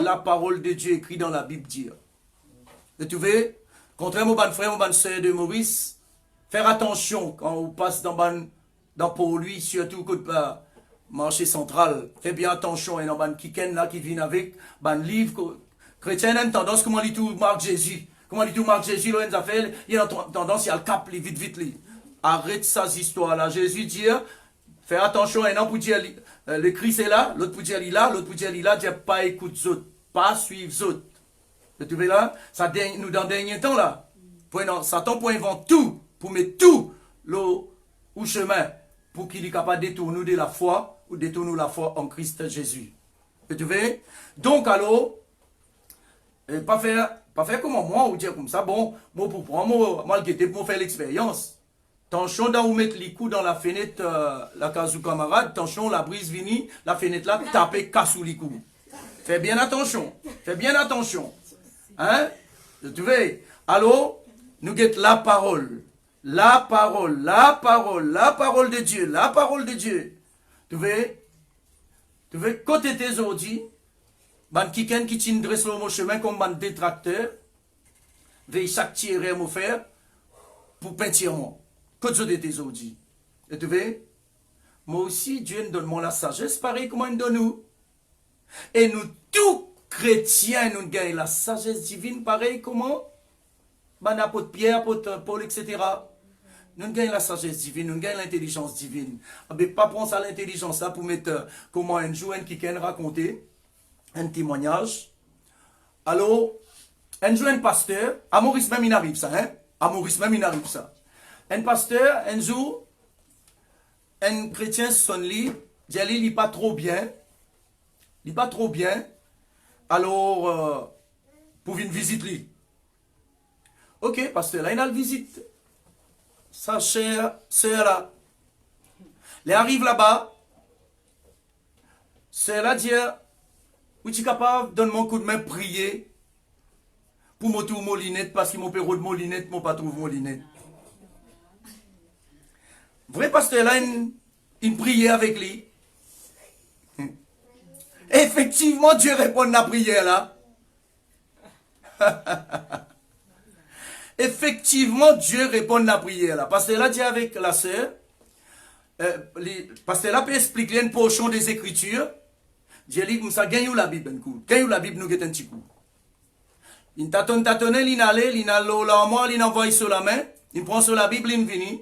la parole de Dieu écrite dans la Bible dit. Et tu vois? Contrairement aux frères, aux sœurs de Maurice, faire attention quand on passe dans pour lui, surtout quand marché central. Fais bien attention, et dans ban kiken là qui vient avec ban livre chrétien a une tendance comment il tout marque Jésus. Comment il tout marque Jésus, là il a fait, il a tendance à le cap vite. Arrête ces histoires là. Jésus dit fais attention, et non pour dire le Christ est là, l'autre pour dire il là, l'autre pour dire il là, dire pas écoute autres, pas suivre autres. Tu vois là, ça nous dans le dernier temps là. Satan pour inventer tout, pour mettre tout au chemin, pour qu'il est capable de détourner de la foi, ou détourner la foi en Christ Jésus. Tu vois? Donc alors, pas faire comme moi, ou dire comme ça, bon, moi pour prendre, moi le pour faire l'expérience. Attention dans où mettre les coups dans la fenêtre, la case du camarade, attention, la brise vini, la fenêtre là, taper, casse les coups. Fais bien attention. Hein? Tu vois? Alors, nous guettons la parole de Dieu. Tu vois? Côté tes aujourd'hui, ban kiken qui t'indresse le chemin comme ban détracteur, veille chaque tirer me faire pour peintir moi. Côté tes aujourd'hui. Et tu vois? Moi aussi, Dieu nous donne moi la sagesse, pareil comme il donne nous. Et nous, tous chrétiens, nous gagnons la sagesse divine, pareil comment? Ben, apôtre Pierre, apôtre Paul, etc. Nous gagnons la sagesse divine, nous gagnons l'intelligence divine. Mais pas prendre ça l'intelligence là pour mettre comment un jour qui raconter un témoignage. Alors, un jour un pasteur, à Maurice même il arrive ça, hein? À Maurice même il arrive ça. Un pasteur, un jour, un chrétien son lit, il n'est pas trop bien. Il n'est pas trop bien. Alors, pour une visite lui. Ok, pasteur, là il a une visite. Sa chère sœur là. Il arrive là-bas. Sœur là dit, oui, tu es capable, donne-moi un coup de main, prier. Pour me trouver mon linette, parce que mon père de mon linette, mon pas trouve mon linette. Vrai pasteur là, une prière avec lui. Effectivement, Dieu répond à la prière là. Effectivement, Dieu répond à la prière là. Pasteur là dit avec la sœur, pasteur là peut expliquer une portion des Écritures. Dieu dit comme ça, gagne la Bible un coup. Gagne la Bible, nous get un petit coup. Il tâtonne, il allait, il a l'eau là en moi, il envoie sur la main, il prend sur la Bible, il vient.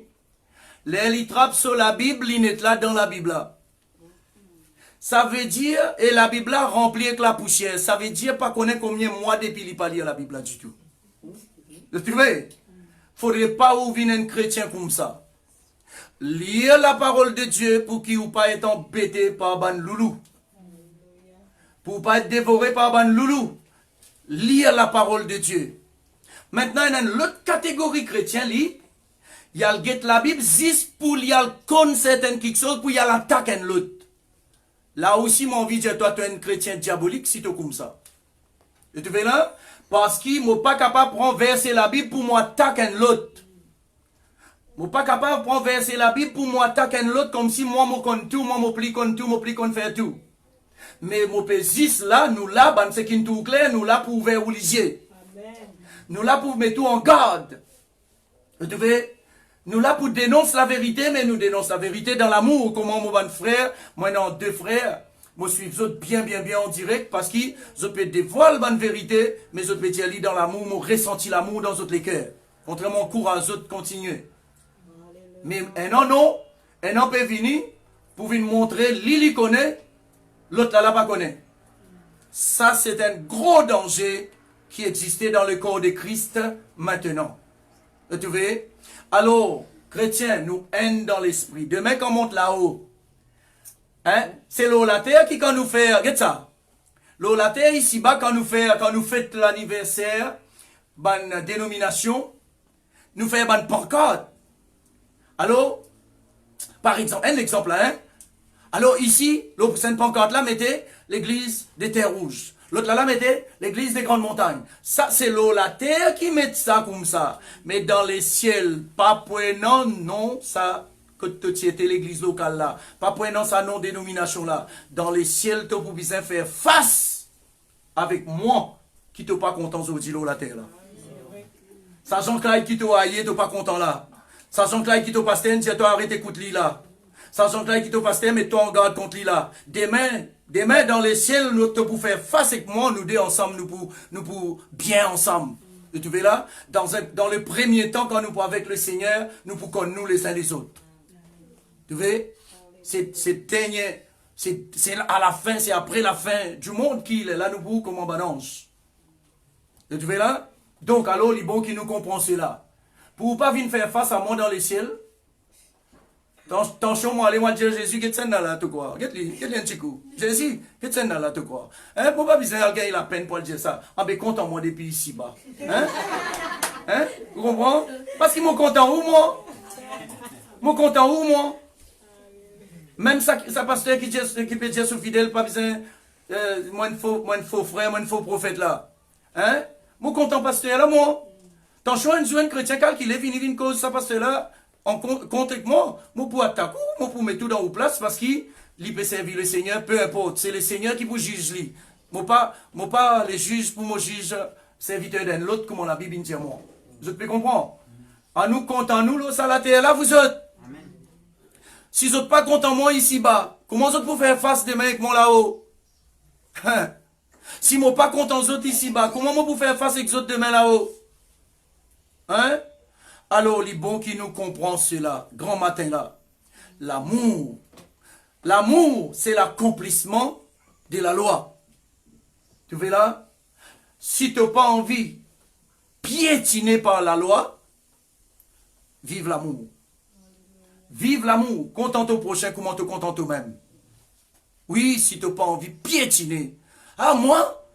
Il trappe sur la Bible, il est là dans la Bible là. Ça veut dire, et la Bible là remplie avec la poussière, ça veut dire pas connaître combien de mois depuis il pas lire la Bible là du tout. Tu vois? Faudrait pas ouvrir un chrétien comme ça. Lire la parole de Dieu pour qu'il ne pas être embêté par ban loulou. Pour pas être dévoré par ban loulou. Lire la parole de Dieu. Maintenant, il y a une autre catégorie chrétien, il y a le get la Bible, juste pour il y a le con certaines choses, pour il y a l'attaque en l'autre. Là aussi, mon envie de dire, toi, tu es un chrétien diabolique, si tu comme ça. Et tu vois là? Parce qu'il n'est pas capable de prendre verser la Bible pour m'attaquer en l'autre. Je ne suis pas capable de prendre verser la Bible pour m'attaquer en l'autre comme si moi, je connais tout, moi, je plie tout, je plie faire tout. Mais mon pésis là, nous là, c'est qui tout clair, nous là pour ouvrir les yeux. Nous là pour mettre tout en garde. Vous devez, nous là pour dénoncer la vérité, mais nous dénonçons la vérité dans l'amour. Comment mon bon frère, moi non deux frères, moi je suis bien en direct parce que je peux dévoiler la bonne vérité, mais je peux dire dans l'amour, moi ressenti l'amour dans les cœurs. Contrairement au courage de continuer. Mais un an peut venir pour venir montrer, Lili connaît, l'autre là pas connaît. Ça, c'est un gros danger qui existait dans le corps de Christ maintenant. Tu vois? Alors, chrétiens, nous haine dans l'esprit. Demain, quand on monte là-haut, hein, c'est l'eau la terre qui, quand nous fait, regarde ça. L'eau la terre ici-bas, quand nous fêtons l'anniversaire, bonne dénomination, nous faisons bonne pancarte. Alors, par exemple, un exemple là, hein. Alors ici, l'autre cette pancarte là mettait l'église des terres rouges. L'autre là mettait l'église des grandes montagnes. Ça, c'est l'eau la terre qui met ça comme ça. Mais dans les ciels, pas pour non, ça, que tu étais l'église locale là. Pas pour non, ça non-dénomination là. Dans les ciels, tu peux bien faire face avec moi qui t'es pas content sur l'eau la terre là. Ça, Jean-Claude qui t'a haï, t'es pas content là. Ça, Jean-Claude qui t'a pasté, tu as arrêté d'écouter lui là. Ça, Jean-Claude qui t'a pasté, mais toi en garde contre lui là. Demain, dans les ciels, nous pour faire face avec moi, nous deux ensemble, nous pour bien ensemble. Et tu vois là, dans le premier temps, quand nous pour avec le Seigneur, nous pour connaître nous les uns les autres. Tu vois? C'est dernier, c'est à la fin, c'est après la fin du monde qu'il est là, nous pour comme un balance. Et tu vois là? Donc, alors, les bons qui nous comprennent cela. Pour ne pas venir faire face à moi dans les ciels, attention, moi, allez-moi dire Jésus, qu'est-ce que c'est là, tout quoi? Qu'est-ce un petit coup? Jésus, qu'est-ce que c'est là, tout quoi? Hein, pour pas besoin de gagner la peine pour dire ça. Ah, ben, content, moi, depuis ici-bas. Hein? Hein? Vous comprenez? Parce qu'ils m'ont content où, moi? M'ont content où, moi? Même ça pasteur qui peut dire sous fidèle, pas besoin, moi, un faux frère, moi, un faux prophète là. Hein? M'ont content, pasteur là, moi? Attention, un jeune chrétien, qui est venu une cause, ça, pasteur là, en contre avec moi, moi pour attaquer, moi pour mettre tout dans vos places parce qu'il peut servir le Seigneur, peu importe. C'est le Seigneur qui vous juge lui. Moi pas les juges pour me juger serviteur d'un autre comme la Bible dit moi. Vous pouvez comprendre? En nous comptant nous, là, ça la terre là, vous êtes. Amen. Si vous n'êtes pas content moi ici-bas, comment vous pouvez faire face demain avec moi là-haut? Hein? Si moi pas content vous autres ici-bas, comment moi pouvez faire face avec vous autres demain là-haut? Hein? Alors, les bons qui nous comprennent cela, grand matin là, l'amour, c'est l'accomplissement de la loi. Tu vois là? Si tu n'as pas envie piétiné par la loi, vive l'amour. Vive l'amour. Contente au prochain, comment te contente toi-même. Oui, si tu n'as pas envie, piétiner. Ah, moi,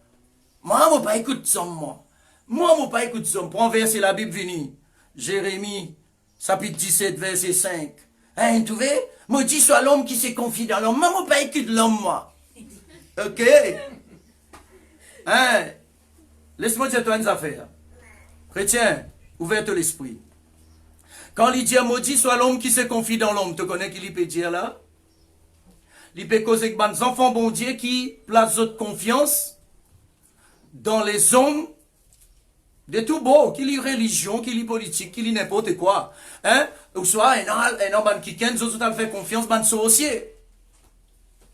pas écoute ça, moi. Moi, pas écoute ça. Prends verset la Bible vini. Jérémie, chapitre 17, verset 5. Hein, tu vois? Maudit soit l'homme qui se confie dans l'homme. Moi, pas écoute l'homme, moi. Ok? Hein? Laisse-moi dire toi une affaire. Chrétien, ouverte l'esprit. Quand il dit maudit soit l'homme qui se confie dans l'homme, tu connais qui il peut dire là? Il peut causer que les enfants bon Dieu qui placent votre confiance dans les hommes de tout beau, qui lit religion, qui lit politique, qui lit n'importe quoi. Hein? Ou soit un homme qui ken, d'autres ont fait confiance dans sorcier.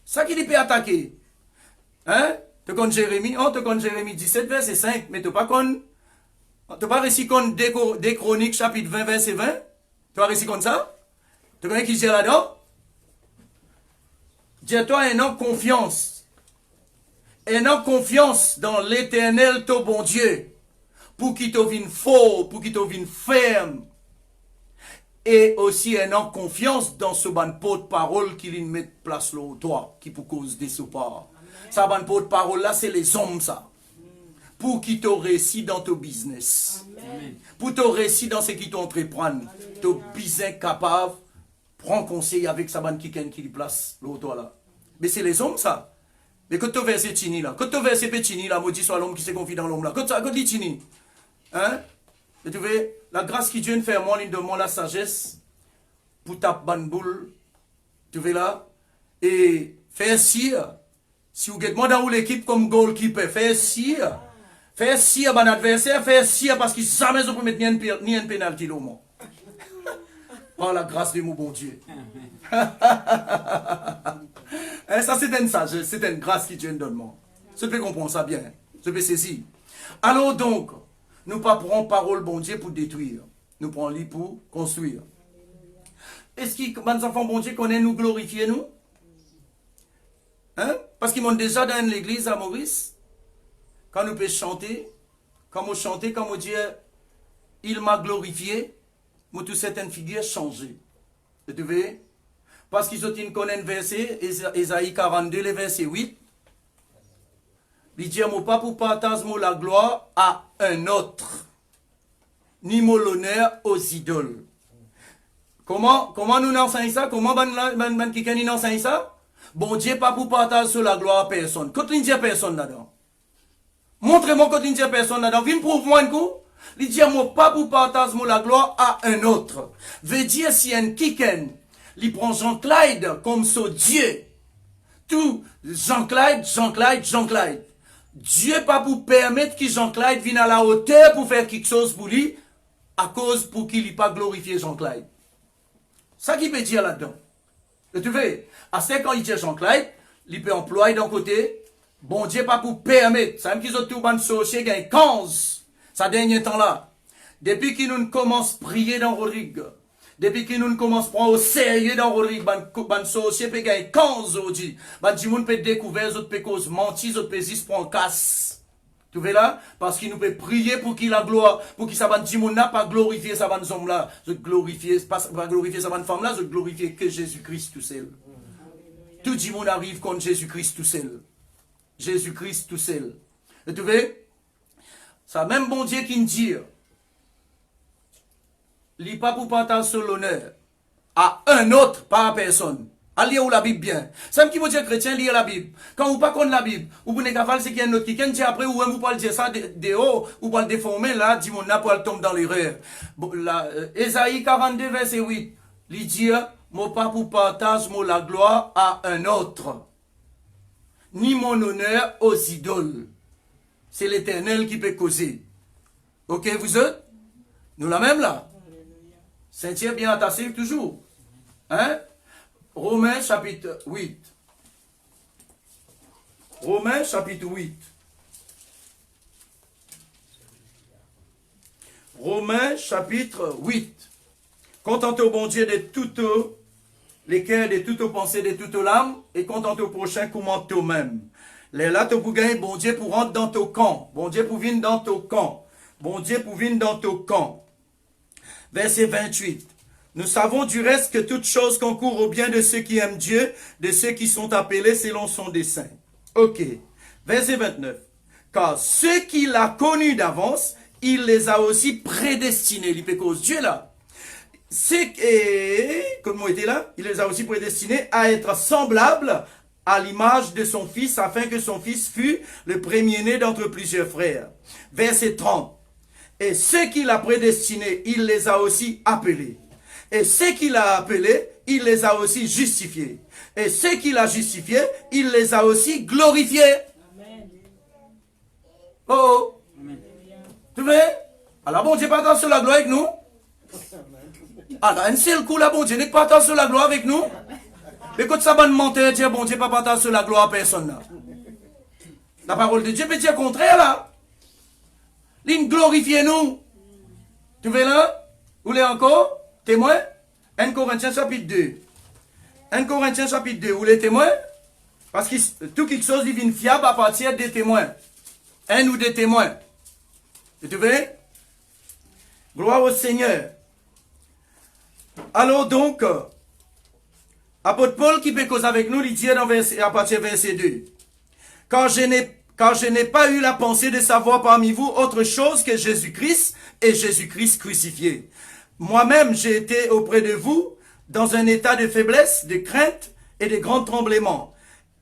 Ça qui peut attaquer. Hein? Tu connais Jérémie? Oh, tu connais Jérémie 17, verset 5, mais tu pas connais. Tu pas réussi comme des Chroniques, chapitre 20, verset 20? Tu as réussi comme ça? Tu connais qui dit là-dedans? Dis-toi un homme confiance. Un homme confiance dans l'éternel, ton bon Dieu. Pour qu'il te vienne fort, pour qu'il te vienne ferme. Et aussi un homme confiance dans ce ban porte-parole qui lui met place là au toi, qui pour cause des soupars. Ça ban porte-parole là, c'est les hommes ça. Pour qu'ils te réussissent dans ton business. Amen. Pour te réussir dans ce qui t'entreprend. Ton business capable, prends conseil avec sa bande qui lui place l'autre là. Mais c'est les hommes ça. Mais quand tu verses Tini là, quand tu verses Pétini là, maudit soit l'homme qui se confie dans l'homme là. Quand tu dis Tini, hein? Mais tu vois, la grâce qui Dieu fait, moi, il demande la sagesse pour ta bonne boule. Tu vois là? Et faire sire. Si vous êtes dans l'équipe comme goalkeeper, faire sire. Faire sire à mon adversaire, faire sire parce qu'il ne sait jamais peut mettre ni un pénalty au monde. Par la grâce de mon bon Dieu. Ça, c'est une sagesse, c'est une grâce qui Dieu nous donne. Je peux comprendre ça bien. Je peux saisir. Alors donc, nous ne prenons pas parole bon Dieu pour détruire. Nous prenons lui pour construire. Est-ce que mes enfants bon Dieu connaissent nous glorifier nous? Hein? Parce qu'ils m'ont déjà dans l'église à Maurice. Quand nous pouvons chanter, quand on chante, quand on dit il m'a glorifié, moi toutes certaines figures changées. Vous voyez? Parce qu'ils ont une connaît un verset, Ésaïe 42, le verset 8. Il dit mon pas pour partager la gloire à un autre, ni mon l'honneur aux idoles. Comment nous enseignons ça? Comment quelqu'un nous enseigne ça? Bon Dieu pas pour partager la gloire à personne. Quand il dit à personne là-dedans. Montrez-moi quand il dit à personne là-dedans. Viens prouve-moi un coup. Il dit moi pas pour partager la gloire à un autre. Veut dire si un quelqu'un, il prend Jean-Clyde comme son Dieu. Tout Jean-Clyde. Dieu pas pour permettre que Jean-Clyde vienne à la hauteur pour faire quelque chose pour lui, à cause pour qu'il n'ait pas glorifié Jean-Clyde. Ça qui peut dire là-dedans. Et tu vois, à ce quand il dit Jean-Clyde, il peut employer d'un côté, bon Dieu pas pour permettre. Ça même qu'ils ont tout ban sorcier gagne 15. Ça dernier temps là. Depuis qu'ils nous commencent à prier dans Rodrigue, depuis qu'ils nous commencent à prendre au sérieux dans Rodrigue, ban sorcier peut gagner 15 aujourd'hui. Ban du monde peut découvrir, les autres peut cause mentir, les autres peut juste prendre casse. Tu vois là? Parce qu'il nous peut prier pour qu'il la gloire, pour qu'il s'abande du monde n'a pas glorifié sa bonne homme là, je glorifier, pas glorifier sa bonne femme là, je glorifier que Jésus-Christ tout seul. Tout le monde arrive contre Jésus-Christ tout seul. Jésus-Christ tout seul. Et tu vois? Ça même bon Dieu qui nous dit, il n'est pas pour partager l'honneur à un autre, pas à personne. À lire la Bible bien. C'est qui vous dit chrétien, lire la Bible. Quand vous ne connaissez pas la Bible, ou vous n'êtes pas c'est qu'il y a un autre qui dit après, ou vous parlez de ça de haut, ou vous le déformer là, dit mon n'a pas tombe dans l'erreur. Ésaïe 42, verset 8, il dit, moi pas pour partager la gloire à un autre, ni mon honneur aux idoles. C'est l'Éternel qui peut causer. Ok, vous êtes? Nous la même là. Saint-Pierre bien attaché toujours. Hein? Romains chapitre 8. Romains chapitre 8. Romains chapitre 8. Contentez au bon Dieu de toutes les cœurs, de toutes pensées, de toutes l'âme, et contentez au prochain comme en toi-même. Les là, tu pour gagner, bon Dieu pour rentrer dans ton camp. Bon Dieu pour venir dans ton camp. bon Dieu pour venir dans ton camp. Verset 28. Nous savons du reste que toute chose concourt au bien de ceux qui aiment Dieu, de ceux qui sont appelés selon son dessein. Ok. Verset 29. Car ceux qu'il a connus d'avance, il les a aussi prédestinés. L'hypécose Dieu là. Comme moi était là, il les a aussi prédestinés à être semblables à l'image de son fils, afin que son fils fût le premier-né d'entre plusieurs frères. Verset 30. Et ceux qu'il a prédestinés, il les a aussi appelés. Et ceux qu'il a appelés, il les a aussi justifiés. Et ceux qu'il a justifiés, il les a aussi glorifiés. Amen. Oh, Amen. tu veux? Alors bon Dieu partage sur la gloire avec nous. Alors un seul coup là, bon Dieu n'est pas partage sur la gloire avec nous. Écoute ça, bonne menteur, dire bon Dieu pas partage sur la gloire à personne là. La parole de Dieu peut dire le contraire là. L'in glorifiez nous. Tu veux là? Vous voulez encore? Témoin? 1 Corinthiens chapitre 2. 1 Corinthiens chapitre 2. Vous voulez témoin? Parce que tout quelque chose devient fiable à partir des témoins. Un ou des témoins. Et tu veux? Gloire au Seigneur. Alors donc, apôtre Paul qui peut causer avec nous, il dit à partir du verset 2. Car je n'ai pas eu la pensée de savoir parmi vous autre chose que Jésus-Christ et Jésus-Christ crucifié. Moi-même, j'ai été auprès de vous dans un état de faiblesse, de crainte et de grand tremblement.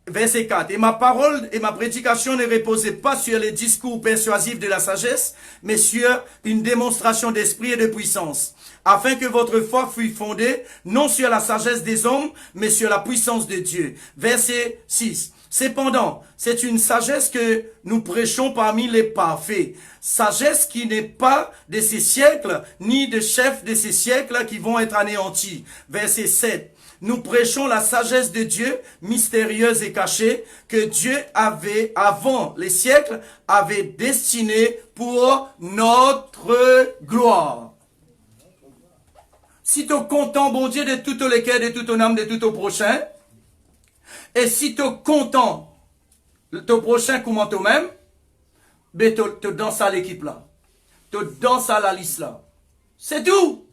Verset 4. Et ma parole et ma prédication ne reposaient pas sur les discours persuasifs de la sagesse, mais sur une démonstration d'esprit et de puissance, afin que votre foi fût fondée non sur la sagesse des hommes, mais sur la puissance de Dieu. Verset 6. Cependant, c'est une sagesse que nous prêchons parmi les parfaits. Sagesse qui n'est pas de ces siècles, ni de chefs de ces siècles qui vont être anéantis. Verset 7. Nous prêchons la sagesse de Dieu, mystérieuse et cachée, que Dieu avait, avant les siècles, avait destinée pour notre gloire. Si tu es content, bon Dieu, de tout le cœur, de tout ton âme, de tout ton prochain, et si tu es content, ton prochain comment toi-même, ben tu danses à l'équipe là. Tu danses à la liste là. C'est tout.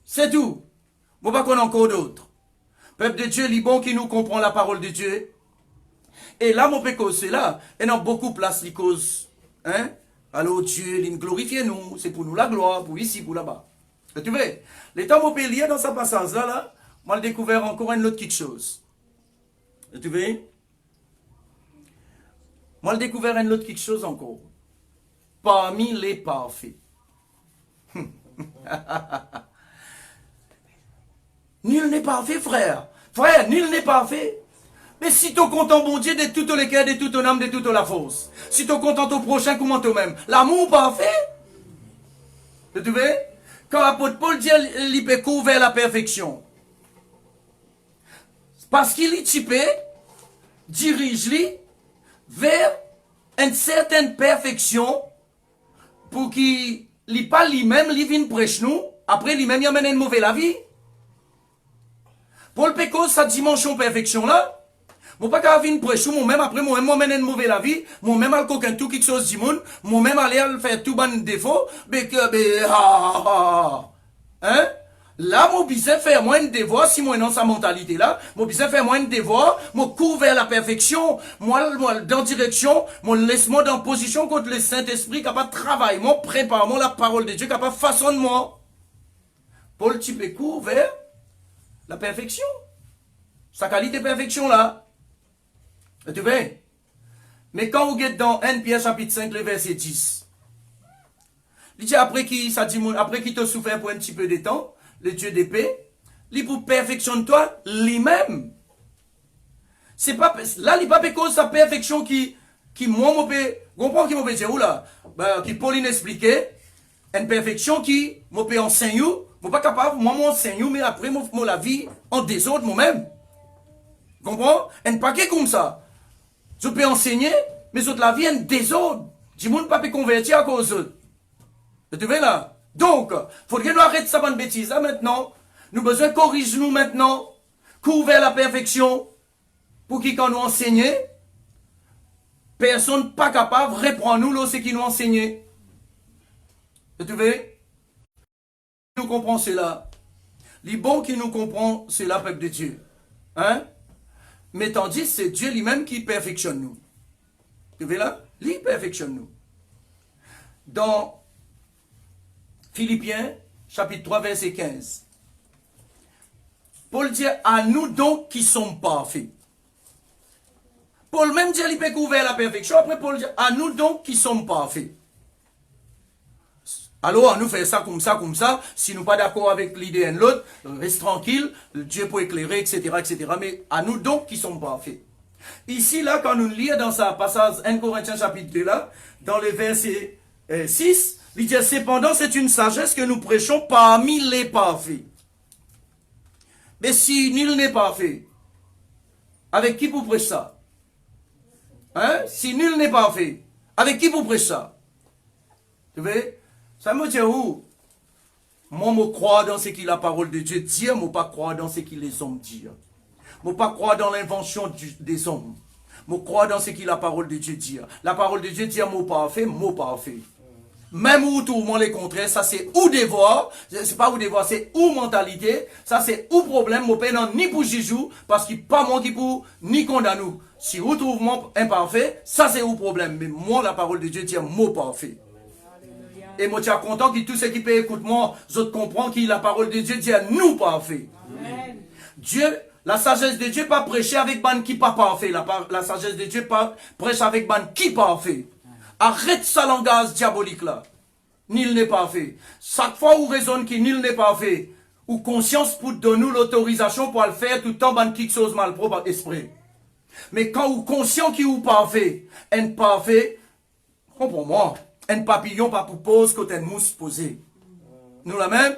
C'est tout. Bon, pas qu'on a encore d'autres. Peuple de Dieu, bon qui nous comprend la parole de Dieu. Et là, mon péco, c'est là. Et dans beaucoup de places, les causes. Hein? Alors Dieu, il glorifie nous. C'est pour nous la gloire, pour ici, pour là-bas. Et tu vois, les temps, mon pays lié dans sa passage là, moi, j'ai découvert encore une autre quelque chose. Et tu vois? Moi, j'ai découvert une autre quelque chose encore. Parmi les parfaits. Nul n'est parfait, frère. Frère, nul n'est parfait. Mais si tu es content, bon Dieu, de tout le cœur, de toute ton âme, de toute la force. Si tu es content au prochain, comment toi-même. L'amour parfait. Tu vois? Quand l'apôtre Paul dit, il peut couvrir la perfection. Parce qu'il est typé, dirige-lui vers une certaine perfection pour qu'il n'est pas lui-même, il vient prêcher nous. Après, lui-même, il amène une mauvaise la vie. Paul Pécos, sa dimension perfection là, moi pas qu'à venir prêcher, moi-même, après, moi-même, m'amène une mauvaise la vie, moi-même, à coquin tout quelque chose du monde, moi-même, aller faire tout ban défaut, hein? Là, mon besoin faire moins de devoir, si moi, non, sa mentalité là, mon besoin faire moins de devoir, moi, couvert la perfection, moi, dans direction, moi, laisse-moi dans position contre le Saint-Esprit, capable de travailler, moi, prépare, moi, la parole de Dieu, capable de façonner moi. Paul, tu peux couvert la perfection. Sa qualité perfection là. Et tu vois? Mais quand vous êtes dans 1 Pierre chapitre 5, le verset 10, il dit après qu'il te souffert pour un petit peu de temps, le Dieu de paix, il pour perfectionner toi lui-même. C'est pas, là, il pas cause sa perfection qui moi, mon peut, comprends qui m'a dire où là? Qui Pauline expliquait, une perfection qui m'a peut enseigner, moi pas capable, moi m'enseigne, mais après, moi la vie en désordre moi-même. Comprends? Un paquet comme ça. Je peux enseigner, mais autres la vie en désordre. Du monde pas peut convertir à cause d'eux. Tu vois là? Donc, il faudrait nous arrêter ça bonne bêtise là maintenant. Nous besoin corriger nous maintenant, couvrir la perfection, pour qui quand nous enseigner, personne pas capable reprendre nous là ce qui nous enseignait. Vous trouvez? Nous comprenons cela. Les bons qui nous comprend cela, peuple de Dieu. Hein? Mais tandis c'est Dieu lui-même qui perfectionne nous. Vous voyez là? Il perfectionne nous. Dans Philippiens, chapitre 3, verset 15. Paul dit, à nous donc qui sommes parfaits. Paul même dit, il peut couvrir la perfection. Après, Paul dit, à nous donc qui sommes parfaits. Alors, on nous fait ça. Si nous pas d'accord avec l'idée et l'autre, reste tranquille, Dieu peut éclairer, etc., etc. Mais à nous donc qui sommes parfaits. Ici, là, quand nous lisons dans sa passage 1 Corinthiens chapitre 2, là, dans le verset 6, il dit, cependant, c'est une sagesse que nous prêchons parmi les parfaits. Mais si nul n'est parfait, avec qui vous prêchez ça? Hein? Si nul n'est parfait, avec qui vous prêchez ça? Tu vois? Ça me dit où? Moi, je crois dans ce que la parole de Dieu dit, moi, pas croire dans ce que les hommes disent. Moi, pas croire dans l'invention des hommes. Moi, croire dans ce que la parole de Dieu dit. La parole de Dieu dit, mot parfait, mot parfait. Même où tout le monde est contraire, ça c'est ou devoir, c'est pas ou devoir, c'est ou mentalité, ça c'est ou problème, mon père non ni pour Jijou, parce qu'il pas moi qui pour, ni condamne nous. Si vous trouvez mon imparfait, ça c'est ou problème. Mais moi, la parole de Dieu dit mot parfait. Et moi, je suis content que tous ceux qui peuvent écouter moi, je comprends que la parole de Dieu dit nous parfait. Amen. Dieu, la sagesse de Dieu pas prêcher avec ban qui pas parfait. La sagesse de Dieu pas prêche avec ban qui parfait. Arrête ce langage diabolique là. Nul n'est pas fait. Chaque fois où raisonne qu'il nul n'est pas fait, ou conscience pour donner l'autorisation pour le faire tout le temps, ban quelque chose mal propre esprit. Mais quand vous conscient qu'il ou pas fait, un pas fait, comprends-moi, un papillon pas pour pose côté une mousse posée. Nous la même,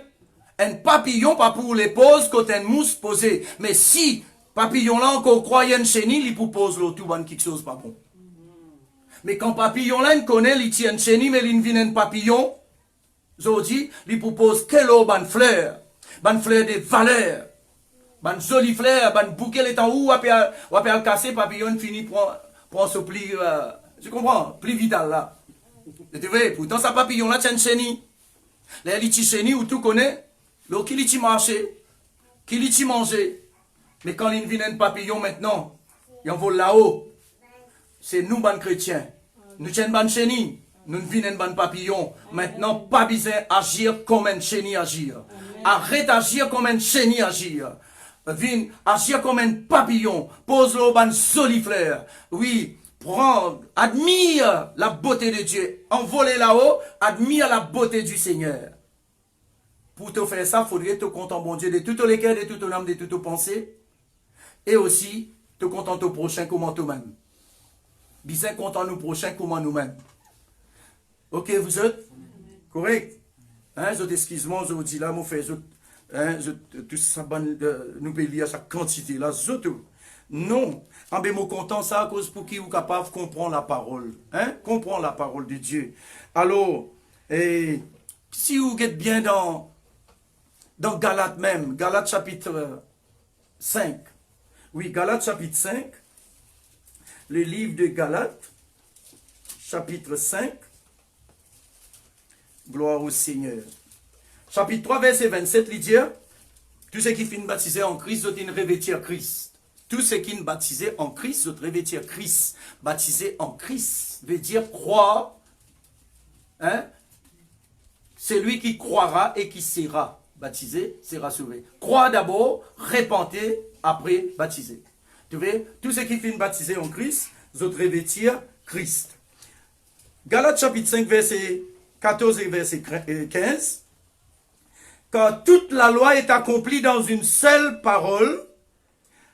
un papillon pas pour les poses côté une mousse posée. Mais si papillon là encore croyait une chenille, il pour pose l'autre, ban quelque chose pas bon. Mais quand papillon là, il connaît, il tient une chenille, mais il vient un papillon, je dis, il propose quelle eau, ban fleur de valeur, ban jolie fleur, ban bouquet est en haut, après le casser, papillon finit pour se plier, tu comprends, plus vital là. Tu vois, pourtant, ça papillon là, tient une chenille. Là, il tient une chenille, où tout connaît, là, qui il marché, qui il mangé. Mais quand il vient un papillon maintenant, il envole là-haut. C'est nous, ban chrétiens. Nous tiens ban chenille. Nous venons ban papillon. Maintenant, pas besoin d'agir comme un chenille agir. Arrête d'agir comme un chenille agir. Viens agir comme un papillon. Pose-le ban solifleur. Oui, prends, admire la beauté de Dieu. Envolez là-haut, admire la beauté du Seigneur. Pour te faire ça, il faudrait te contenter, bon Dieu, de tout les cœurs, de toute ton âme, de toutes tes pensées. Et aussi, te contenter au prochain comme toi-même. Bien content nous prochains comme nous-mêmes. Ok, vous êtes correct? Hein, je excuse-moi, je vous dis là, je fais, tout ça, nous payons à sa quantité là, non. En bien, content ça à cause pour qui vous capable de comprendre la parole. Hein, comprendre la parole de Dieu. Alors, si vous êtes bien dans Galates même, Galates chapitre 5. Oui, Galates chapitre 5. Le livre de Galates, chapitre 5, gloire au Seigneur. Chapitre 3, verset 27, il dit, tout ce qui finit baptisé en Christ, doit revêtir Christ. Tout ce qui est baptisé en Christ, doit revêtir Christ. Baptisé en Christ veut dire croire. Hein? C'est lui qui croira et qui sera baptisé, sera sauvé. Croire d'abord, répenter, après baptiser. Tu vois, tout ce qui finit baptisé en Christ, doit revêtir Christ. Galates chapitre 5, verset 14 et verset 15. Car toute la loi est accomplie dans une seule parole,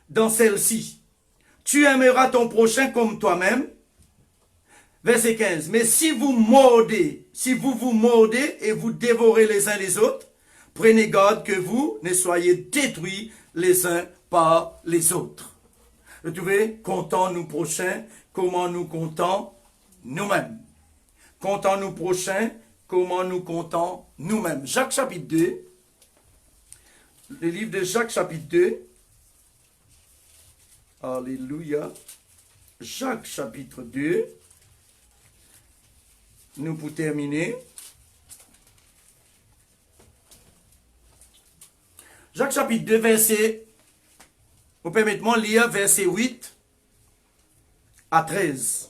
dans celle-ci. Tu aimeras ton prochain comme toi-même. Verset 15. Mais si vous vous mordez et vous dévorez les uns les autres, prenez garde que vous ne soyez détruits les uns par les autres. Vous trouvez, comptons nous prochains, comment nous comptons nous-mêmes. Comptons nous prochains, comment nous comptons nous-mêmes. Jacques chapitre 2, le livre de Jacques chapitre 2. Alléluia. Jacques chapitre 2. Nous pour terminer. Jacques chapitre 2, verset, vous permettez-moi de lire verset 8 à 13.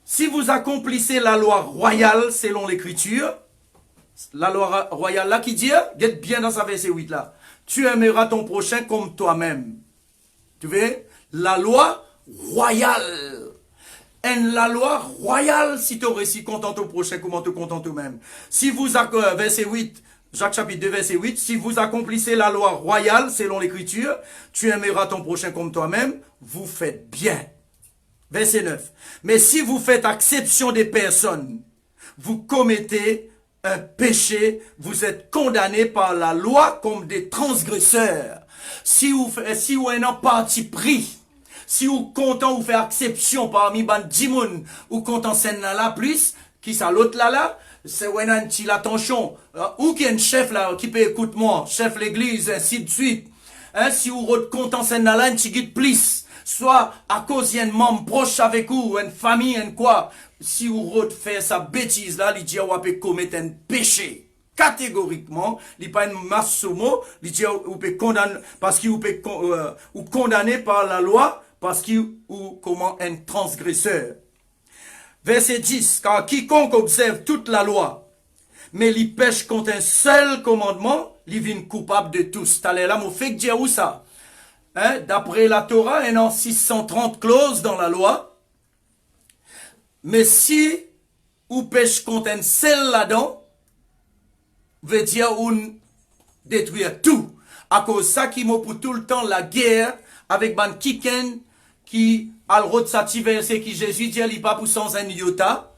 Si vous accomplissez la loi royale selon l'écriture, la loi royale là qui dit, get bien dans sa verset 8 là, tu aimeras ton prochain comme toi-même. Tu vois, la loi royale. Et la loi royale, si tu réussis content au prochain, comment te content toi-même. Si vous, verset 8, Jacques chapitre 2, verset 8, si vous accomplissez la loi royale selon l'écriture, tu aimeras ton prochain comme toi-même, vous faites bien. Verset 9. Mais si vous faites exception des personnes, vous commettez un péché, vous êtes condamnés par la loi comme des transgresseurs. Si vous êtes un parti pris, si vous content vous faire exception parmi ban dimoun ou content sen là plus, qui ça l'autre là, c'est un petit attention, ou qui est un chef là, qui peut écouter moi, chef l'église, ainsi de suite. Hein, si vous êtes content sen là, un petit guide plus, soit à cause d'un membre proche avec vous, une famille, un quoi, si vous refaites sa bêtise là, il dit vous peut commettre un péché. Catégoriquement, il n'y a pas une masse sur mot, il dit vous peut condamner, parce qu'il vous peut ou condamner par la loi, parce qu'il ou comment un transgresseur. Verset 10, car quiconque observe toute la loi, mais il pêche contre un seul commandement, il vient coupable de tous. T'as là, mon fait dire où ça? Hein? D'après la Torah, il y a 630 clauses dans la loi. Mais si ou pêche contre un seul là-dedans, veut dire ou détruire tout. À cause ça qui m'a pour tout le temps la guerre avec ban kiken qui a le rôle de verset qui Jésus dit il pas pour sans un iota.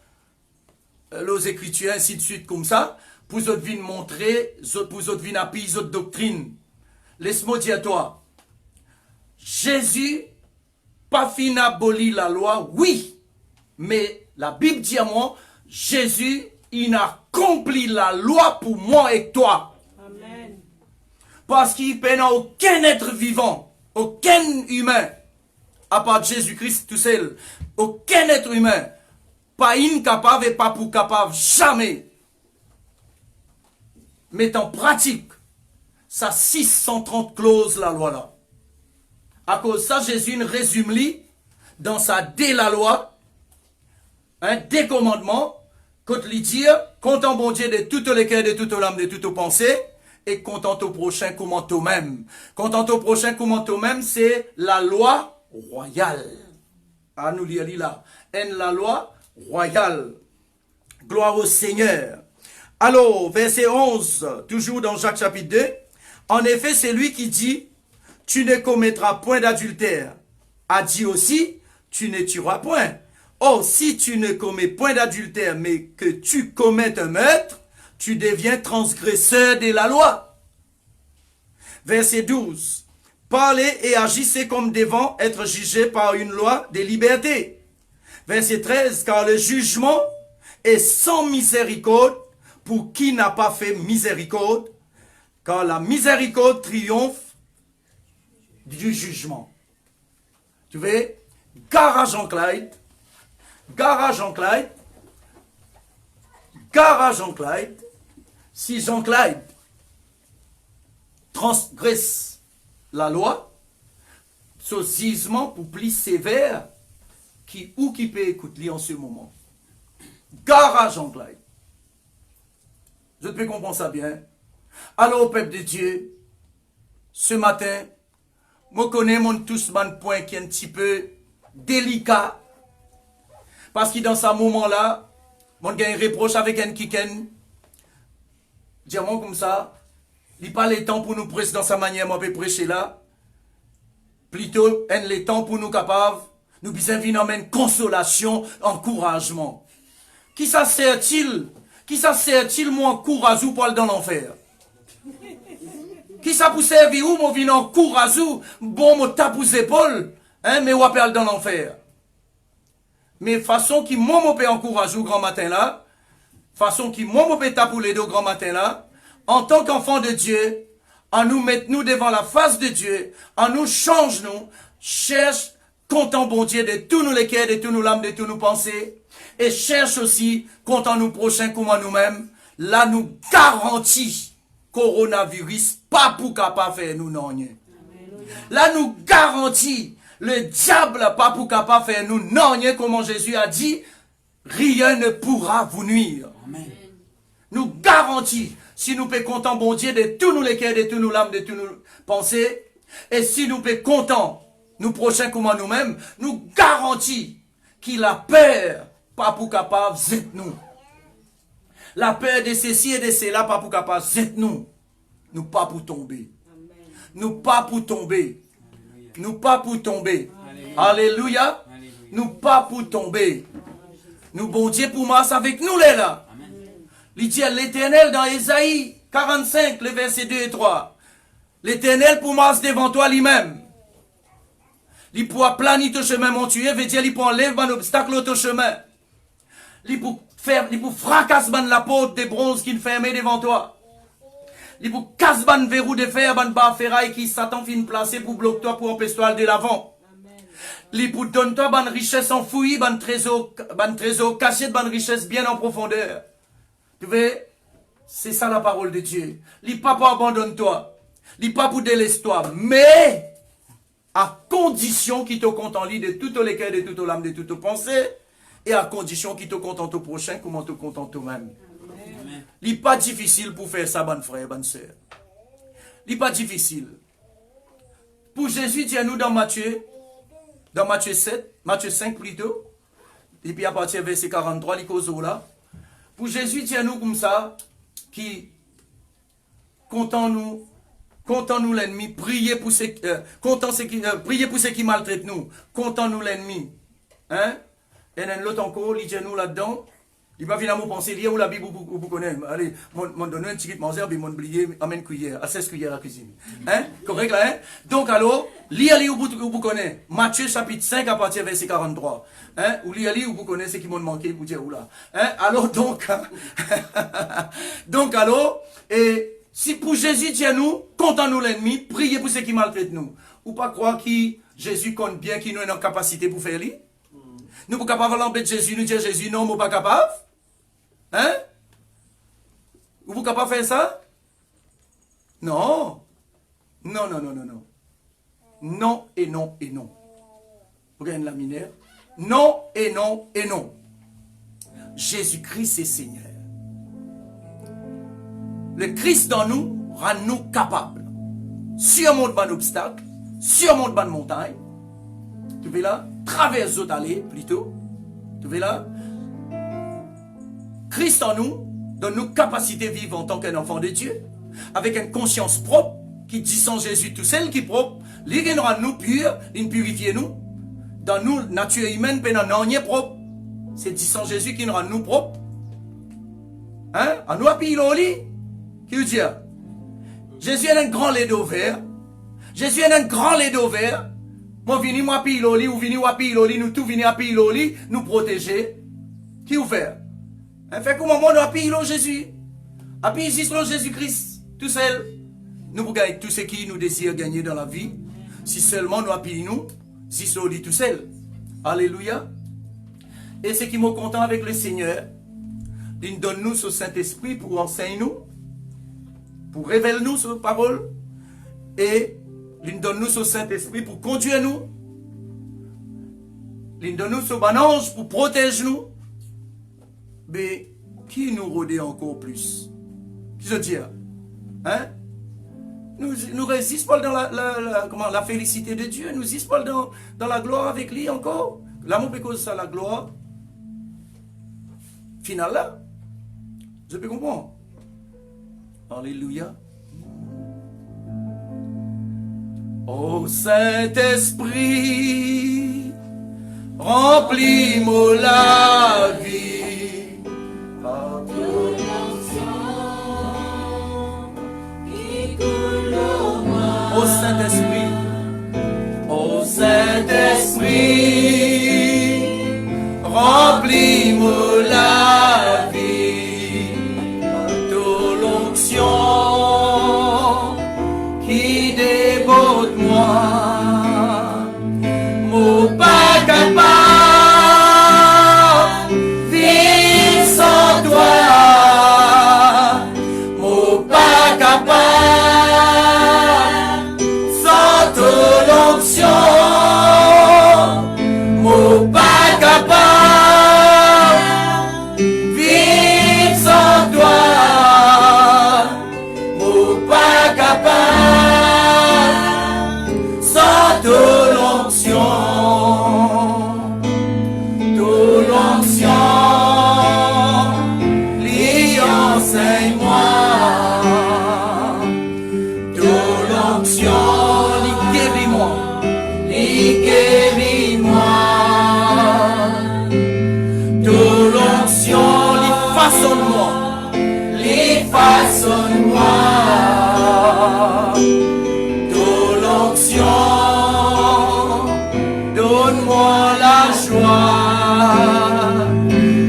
Les écritures ainsi de suite comme ça. Pour autres venir montrer, pour autres venir appuyer autres doctrines. Laisse-moi dire à toi. Jésus pas fin aboli la loi, oui. Mais la Bible dit à moi, Jésus, il a accompli la loi pour moi et toi. Amen. Parce qu'il n'y a aucun être vivant, aucun humain, à part Jésus-Christ tout seul, aucun être humain, pas incapable et pas pour capable, jamais, met en pratique sa 630 clauses la loi là. À cause de ça, Jésus résume dans sa dé la loi, des commandements, quand il dit, content bon Dieu de toutes les cœurs, de toute l'âme, de toute pensée, et content au prochain comme toi-même. Content au prochain comme toi-même, c'est la loi royale. Ah, nous lire là. En la loi royale. Gloire au Seigneur. Alors, verset 11, toujours dans Jacques chapitre 2. En effet, c'est lui qui dit, tu ne commettras point d'adultère. A dit aussi, tu ne tueras point. Or, si tu ne commets point d'adultère, mais que tu commets un meurtre, tu deviens transgresseur de la loi. Verset 12. Parlez et agissez comme devant être jugés par une loi de liberté. Verset 13. Car le jugement est sans miséricorde pour qui n'a pas fait miséricorde, car la miséricorde triomphe du jugement. Tu vois, garage en Clyde, garage en Clyde, garage en Clyde, si Jean Clyde transgresse la loi, ce jugement pour plus sévère qui peut écouter en ce moment. Garage en Clyde. Je peux comprendre ça bien. Alors, peuple de Dieu, ce matin, je connais tous un point qui est un petit peu délicat. Parce que dans ce moment-là, mon gars reproche avec un kiken. Dis-moi comme ça. Il n'y a pas le temps pour nous prêcher dans sa manière, moi, de prêcher là. Plutôt, il y a le temps pour nous capables. Nous besoin une consolation, encouragement. Qui ça sert-il? Qui ça sert-il, moi, encourage ou pour dans l'enfer? Qui ça pour servir ou, moi, vin encourage ou, bon, moi, tape aux épaules, hein, mais ou appelle dans l'enfer? Mais façon qui, moi, moi, peut encourager au grand matin là, façon qui, moi, moi, peut taper les deux au grand matin là, en tant qu'enfant de Dieu, en nous mettre nous devant la face de Dieu, en nous change nous, cherche, content bon Dieu de tous nous les cœurs, de tous nous l'âme, de tous nous pensées, et cherche aussi, content nous prochains comme à nous-mêmes, là nous garantit coronavirus, pas pour capable faire nous non. Là, nous garantit, le diable pas pour capable faire nous non, comme Jésus a dit, rien ne pourra vous nuire. Amen. Nous garantit, si nous pouvons compter bon Dieu de tous nous les cœurs, de tous nos l'âme, de tous nos pensées, et si nous pouvons compter nous prochains comme nous-mêmes, nous garantit qu'il a peur, pas pour capable d'être nous. La peur de ceci et de cela, pas pour capable d'être nous. Nous pas pour tomber. Nous pas pour tomber. Nous pas pour tomber. Alléluia. Nous pas pour tomber. Nous bon Dieu pour marcher avec nous les là. Il dit à l'Éternel dans Ésaïe 45, les versets 2 et 3. L'Éternel pour marcher devant toi lui-même. Il pour planir ton chemin, mon Dieu, veut dire il pour enlever un obstacle au ton chemin. Il pour fracasser la porte de bronze qui fermait devant toi. Il pour casser ban verrou de fer, ban bar ferraille qui Satan fin placer pour bloquer toi, pour empêcher toi de l'avant. Il pour donner toi ban richesse enfouie, ban trésor caché, ban richesse bien en profondeur. Tu vois, c'est ça la parole de Dieu. Il pas pour abandonner toi. Il pas pour délaisser toi, mais à condition qu'il te compte en lit de toutes les cœurs, de toutes l'âme, de toutes les pensées, et à condition qu'il te contente au prochain, comment te contente toi-même. Il n'est pas difficile pour faire ça, bonne frère, bonne soeur. Il n'est pas difficile. Pour Jésus, dis-nous dans Matthieu 7, Matthieu 5 plutôt, et puis à partir du verset 43, il cause là. Pour Jésus, dis-nous comme ça, qui comptons-nous l'ennemi, priez pour ceux qui maltraitent nous, comptons-nous l'ennemi. Hein? Et l'autre encore, il dit nous là-dedans, il va finalement penser, lire où la Bible vous connaissez. Allez, m'en donner un petit manger, puis m'en oublier, amène cuillère, à 16 cuillères à la cuisine. Hein? Correct là, hein? Donc alors, lire où vous connaissez. Matthieu chapitre 5 à partir verset 43. Hein? Ou lire où vous connaissez ce qui m'ont manqué pour dire où là. Hein? Alors donc, donc alors, et si pour Jésus tient nous, comptons-nous l'ennemi, priez pour ceux qui maltraitent nous. Ou pas croire que Jésus compte bien qu'il nous ait une capacité pour faire lui? Nous ne pouvons pas capables d'embêter Jésus, nous dire Jésus, non, nous ne sommes pas capables. Hein? Vous ne pouvez pas faire ça? Non. Non, non, non, non, non. Non et non et non. Vous regardez la mineure? Non et non et non. Jésus-Christ est Seigneur. Le Christ dans nous rend nous capables. Surmonter un obstacle, surmonter une montagne. Tu veux là? Traverse autres allées plutôt. Tu veux là? Christ en nous donne nous capacité de vivre en tant qu'un enfant de Dieu, avec une conscience propre, qui dit sans Jésus tout seul qui est propre, il rend nous purs, il purifie nous. Dans nous, nature humaine, il n'y a propre. C'est dit sans Jésus qui nous rend nous propres. Hein? En nous, appuyons l'oli. Qui veut dire? Jésus est un grand lait d'eau vert. Jésus est un grand lait d'eau vert. Moi, vini, moi, appuyer l'oli, ou vini, appuyer l'oli, nous tous vini, appuyer l'oli, nous protéger. Qui vous fait? Hein? Fait comment moi, nous appuyer l'eau Jésus? Appuyer Jésus-Christ, tout seul. Nous pouvons gagner tout ce qui nous désire gagner dans la vie. Si seulement nous appuyons nous, si l'oli tout seul. Alléluia. Et ce qui m'est content avec le Seigneur, il donne nous ce Saint-Esprit pour enseigner nous, pour révéler nous sa parole, et il donne nous ce Saint-Esprit pour conduire nous, il donne nous ce bon ange pour protéger nous, mais qui nous rôde encore plus? Qui se dit? Hein? Nous résistons pas dans la félicité de Dieu, nous résistons pas dans la gloire avec lui encore. L'amour peut causer ça, la gloire. Final là, je peux comprendre. Alléluia. Ô Saint-Esprit, remplis-moi la vie. Par ton sang qui coule en moi. Ô Saint-Esprit, ô Saint-Esprit, remplis-moi la vie. Par ton onction qui déborde moi, mon pas capable vivre sans toi, mon pas capable moi la joie.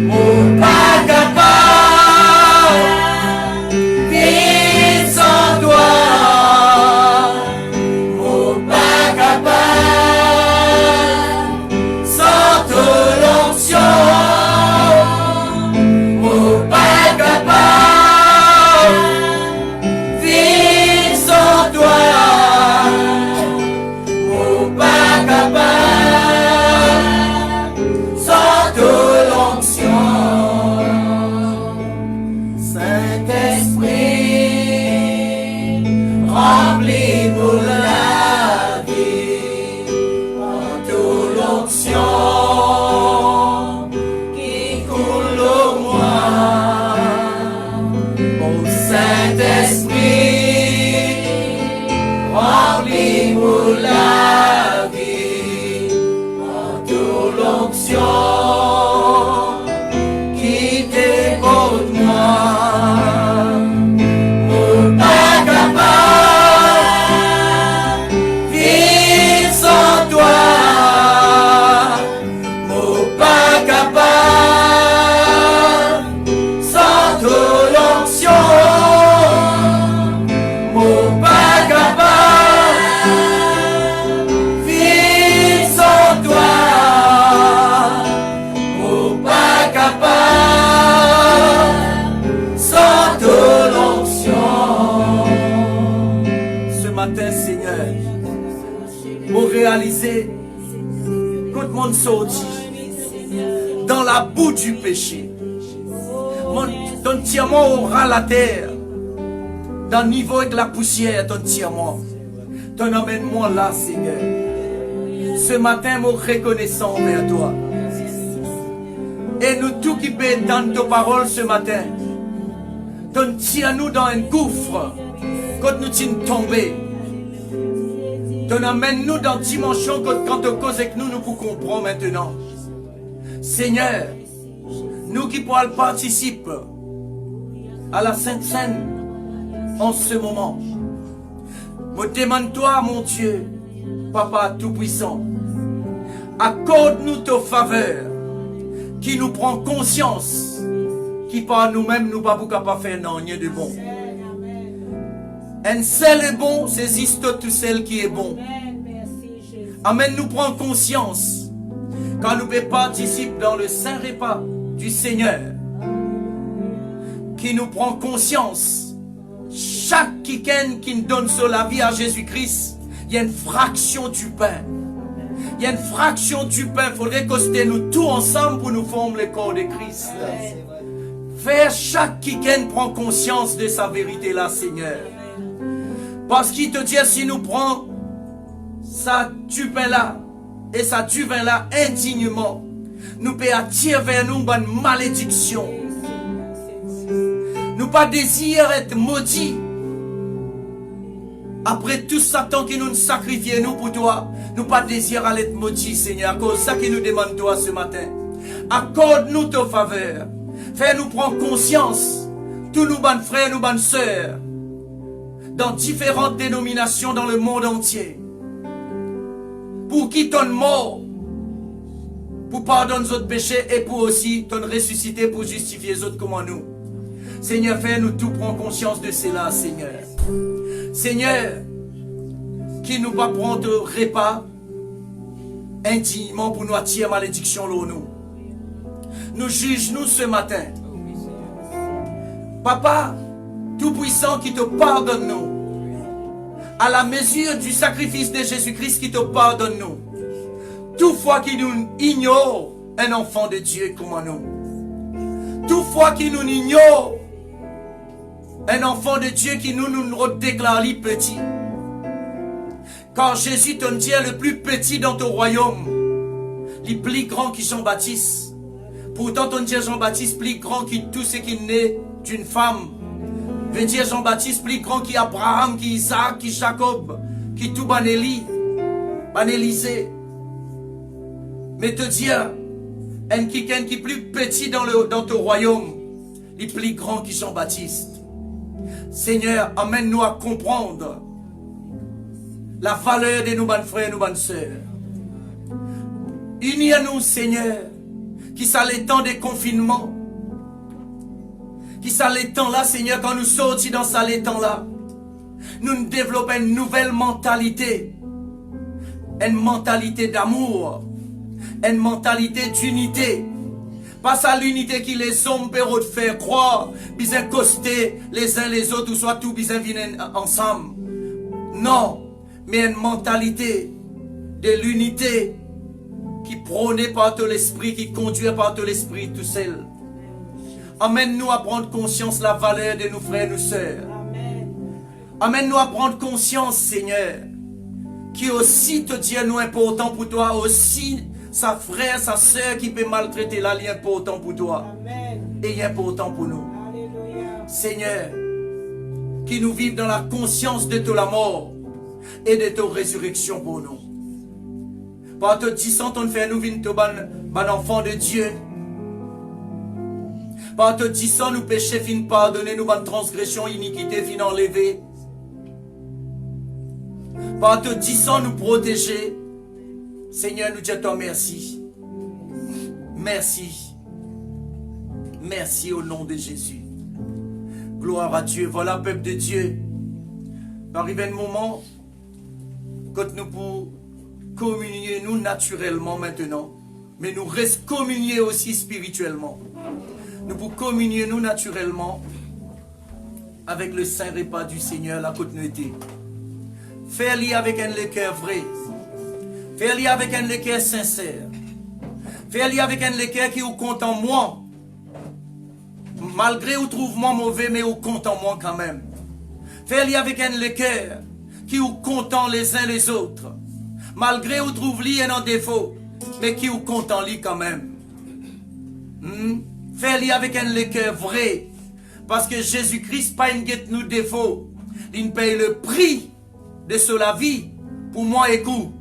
Mon pas capable, vivre sans toi. Mon pas capable, sans ton onction. Mon pas capable, vivre sans toi. Mon pas capable, sans ton onction. Saint-Esprit, remplis-nous la vie en ton onction qui coule au moi. Mon Saint-Esprit, remplis-nous la vie en ton onction qui déborde moi. Mon pas capable, vivre sans toi. Mon pas capable, sans ton onction. Mon pas capable, vivre sans toi. Mon pas capable, sans ton onction. Ce matin, Seigneur, pour réaliser que tout le monde sorti dans la boue du péché. Ton diamant aura la terre. Dans le niveau avec la poussière, ton diamant. Ton emmène-moi là, Seigneur. Ce matin, mon reconnaissant envers toi. Et nous tous qui peut entendre ta parole ce matin. Ton tiens-nous dans un gouffre. Quand nous t'y tomber. Ton emmène-nous dans une dimension quand tu causes avec nous, nous pouvons comprendre maintenant. Seigneur, nous qui pourrons participer à la Sainte Seine en ce moment, me demande-toi, mon Dieu, Papa Tout-Puissant, accorde-nous ta faveur qui nous prend conscience qui par nous-mêmes nous pas capables de faire non, rien de bon. Un seul est bon, saisis tout seul qui est bon. Amen, nous prend conscience quand nous participons dans le saint repas du Seigneur, qui nous prend conscience, chaque quelqu'un qui nous donne sur la vie à Jésus-Christ, il y a une fraction du pain. Il y a une fraction du pain. Il faudrait coster nous tous ensemble pour nous former le corps de Christ. Faire chaque quelqu'un prend conscience de sa vérité là, Seigneur. Parce qu'il te dit, si nous prenons ça du pain là et ça du vin là indignement, nous peut attirer vers nous une malédiction. Nous pas désir être maudits. Après tout Satan qui nous sacrifie nous pour toi, nous pas désir à être maudits, Seigneur. À cause de ça qui nous demande toi ce matin. Accorde-nous ta faveur. Fais-nous prendre conscience, tous nous bonnes frères, nous bonnes sœurs, dans différentes dénominations dans le monde entier, pour qui ton mort, pour pardonner nos autres péchés et pour aussi ton ressuscité pour justifier les autres comme nous. Seigneur, fais-nous tout prendre conscience de cela, Seigneur. Seigneur, qui nous pas prendre repas indignement pour nous attirer malédiction là nous. Nous juge-nous ce matin. Papa, Tout-Puissant qui te pardonne nous. À la mesure du sacrifice de Jésus-Christ qui te pardonne nous. Toutefois qui nous ignore un enfant de Dieu comme nous. Toutefois qui nous ignore un enfant de Dieu qui nous déclare petit. Car Jésus te dit le plus petit dans ton royaume. Le plus grand qui Jean-Baptiste. Pourtant, on dit Jean-Baptiste plus grand que tout ce qui naît d'une femme. Veut dire Jean-Baptiste plus grand qu'Abraham, qu'Isaac, qu'Jacob, qui tout Banéli, Banélisé. Mais te dire, un quelqu'un qui est plus petit dans ton royaume, il est plus grand que Jean-Baptiste. Seigneur, amène-nous à comprendre la valeur de nos bonnes frères et nos bonnes sœurs. Dans différentes dénominations dans le monde entier, pour qui ton mort, pour pardonner nos péchés et pour aussi ton ressuscité pour justifier les autres comme nous. Seigneur, fais-nous prendre conscience, tous nous bonnes frères et nous bonnes sœurs, dans différentes dénominations dans le monde entier, pour qui ton mort, pour pardonner nos péchés et pour aussi ton ressuscité pour justifier les autres comme nous. Seigneur, amène-nous à comprendre Unis à nous, Seigneur, qui ça les temps des confinements, qui ça les temps là, Seigneur, quand nous sortis dans ça les temps là, nous développons une nouvelle mentalité, une mentalité d'amour, une mentalité d'unité. Pas ça l'unité qui les hommes peuvent faire croire, bien coster les uns les autres, ou soit tout bien venir ensemble. Non, mais une mentalité de l'unité qui prônée par tout l'esprit, qui conduit par tout l'esprit tout seul. Amène-nous à prendre conscience de la valeur de nos frères et nos sœurs. Amène-nous à prendre conscience, Seigneur, qui aussi te dit nous important pour toi, aussi sa frère, sa sœur qui peut maltraiter là, il est important pour toi. Amen. Et il est important pour nous. Alléluia. Seigneur, qui nous vivent dans la conscience de ta mort et de ta résurrection pour nous. Par te disant, on fait nous vivre bon enfant de Dieu. Par te disant, nous péchés fin pardonner, nous bonnes transgressions, iniquité fin enlever. Par te disant, nous protéger. Seigneur, nous disons merci. Merci. Merci au nom de Jésus. Gloire à Dieu. Voilà, peuple de Dieu. Arrive un moment quand nous pouvons communier nous naturellement maintenant, mais nous restons communier aussi spirituellement. Nous pouvons communier nous naturellement avec le saint repas du Seigneur, la continuité. Fais-le avec un cœur vrai. Fais-le avec un cœur sincère. Fais-le avec un cœur qui vous compte en moi. Malgré vous trouve moi mauvais, mais vous compte en moi quand même. Fais-le avec un cœur qui vous compte les uns les autres. Malgré vous trouve lui un défaut, mais qui vous compte en lui quand même. Fais-le avec un cœur vrai. Parce que Jésus-Christ pas une guette nous défaut. Il paye le prix de la vie pour moi et vous.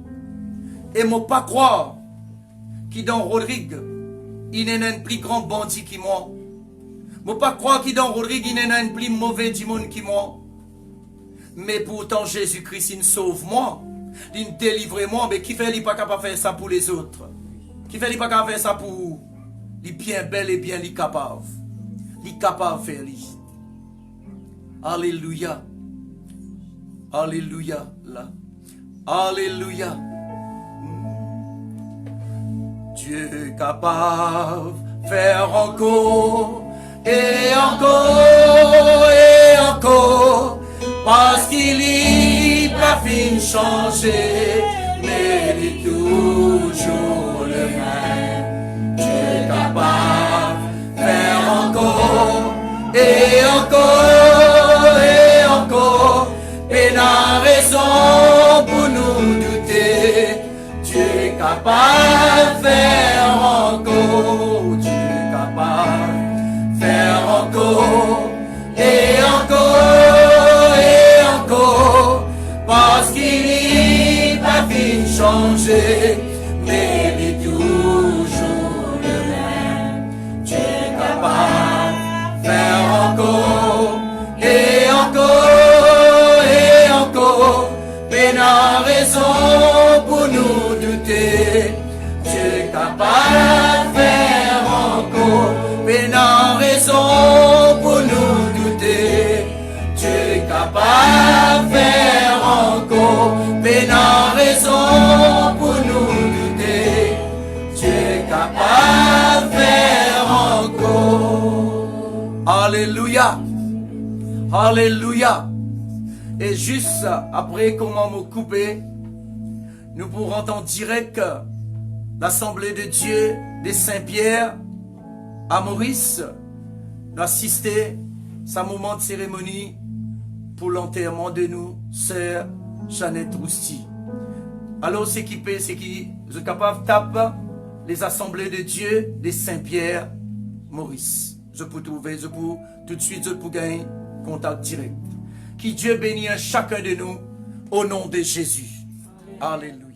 Et moi pas croire qu'il dans Rodrigue, il est un plus grand bandit que moi. Moi pas croire qu'il dans Rodrigue, il est un plus mauvais du monde que moi. Mais pourtant Jésus-Christ, il sauve moi. Il délivre moi. Mais qui fait, il pas capable de faire ça pour les autres? Qui fait, il pas capable de faire ça pour les bien bel et bien les capable. Il est capable de faire lui. Alléluia. Alléluia. Là. Alléluia. Dieu est capable de faire encore et encore et encore, parce qu'il n'est pas fini de changer, mais il est toujours le même. Dieu est capable de faire encore et encore et encore, et n'a raison pour nous douter. Dieu est capable de faire encore, Dieu est capable de faire encore et encore et encore, parce qu'il n'est pas fini de changer, mais il est toujours le même. Dieu est capable de faire encore et encore et encore, mais n'a raison pour nous douter. Dieu est capable de faire encore, mais n'a raison pour nous douter. Dieu est capable de faire encore, mais n'a raison pour nous douter. Dieu est capable de faire encore. Alléluia. Alléluia. Et juste après comment me couper, nous pourrons entendre direct l'Assemblée de Dieu de Saint-Pierre à Maurice d'assister à ce moment de cérémonie pour l'enterrement de nous, sœur Jeannette Rousti. Alors, s'équiper, c'est qui est capable de taper les Assemblées de Dieu de Saint-Pierre Maurice. Je peux trouver, je peux tout de suite, je peux gagner contact direct. Que Dieu bénisse chacun de nous au nom de Jésus. Alléluia.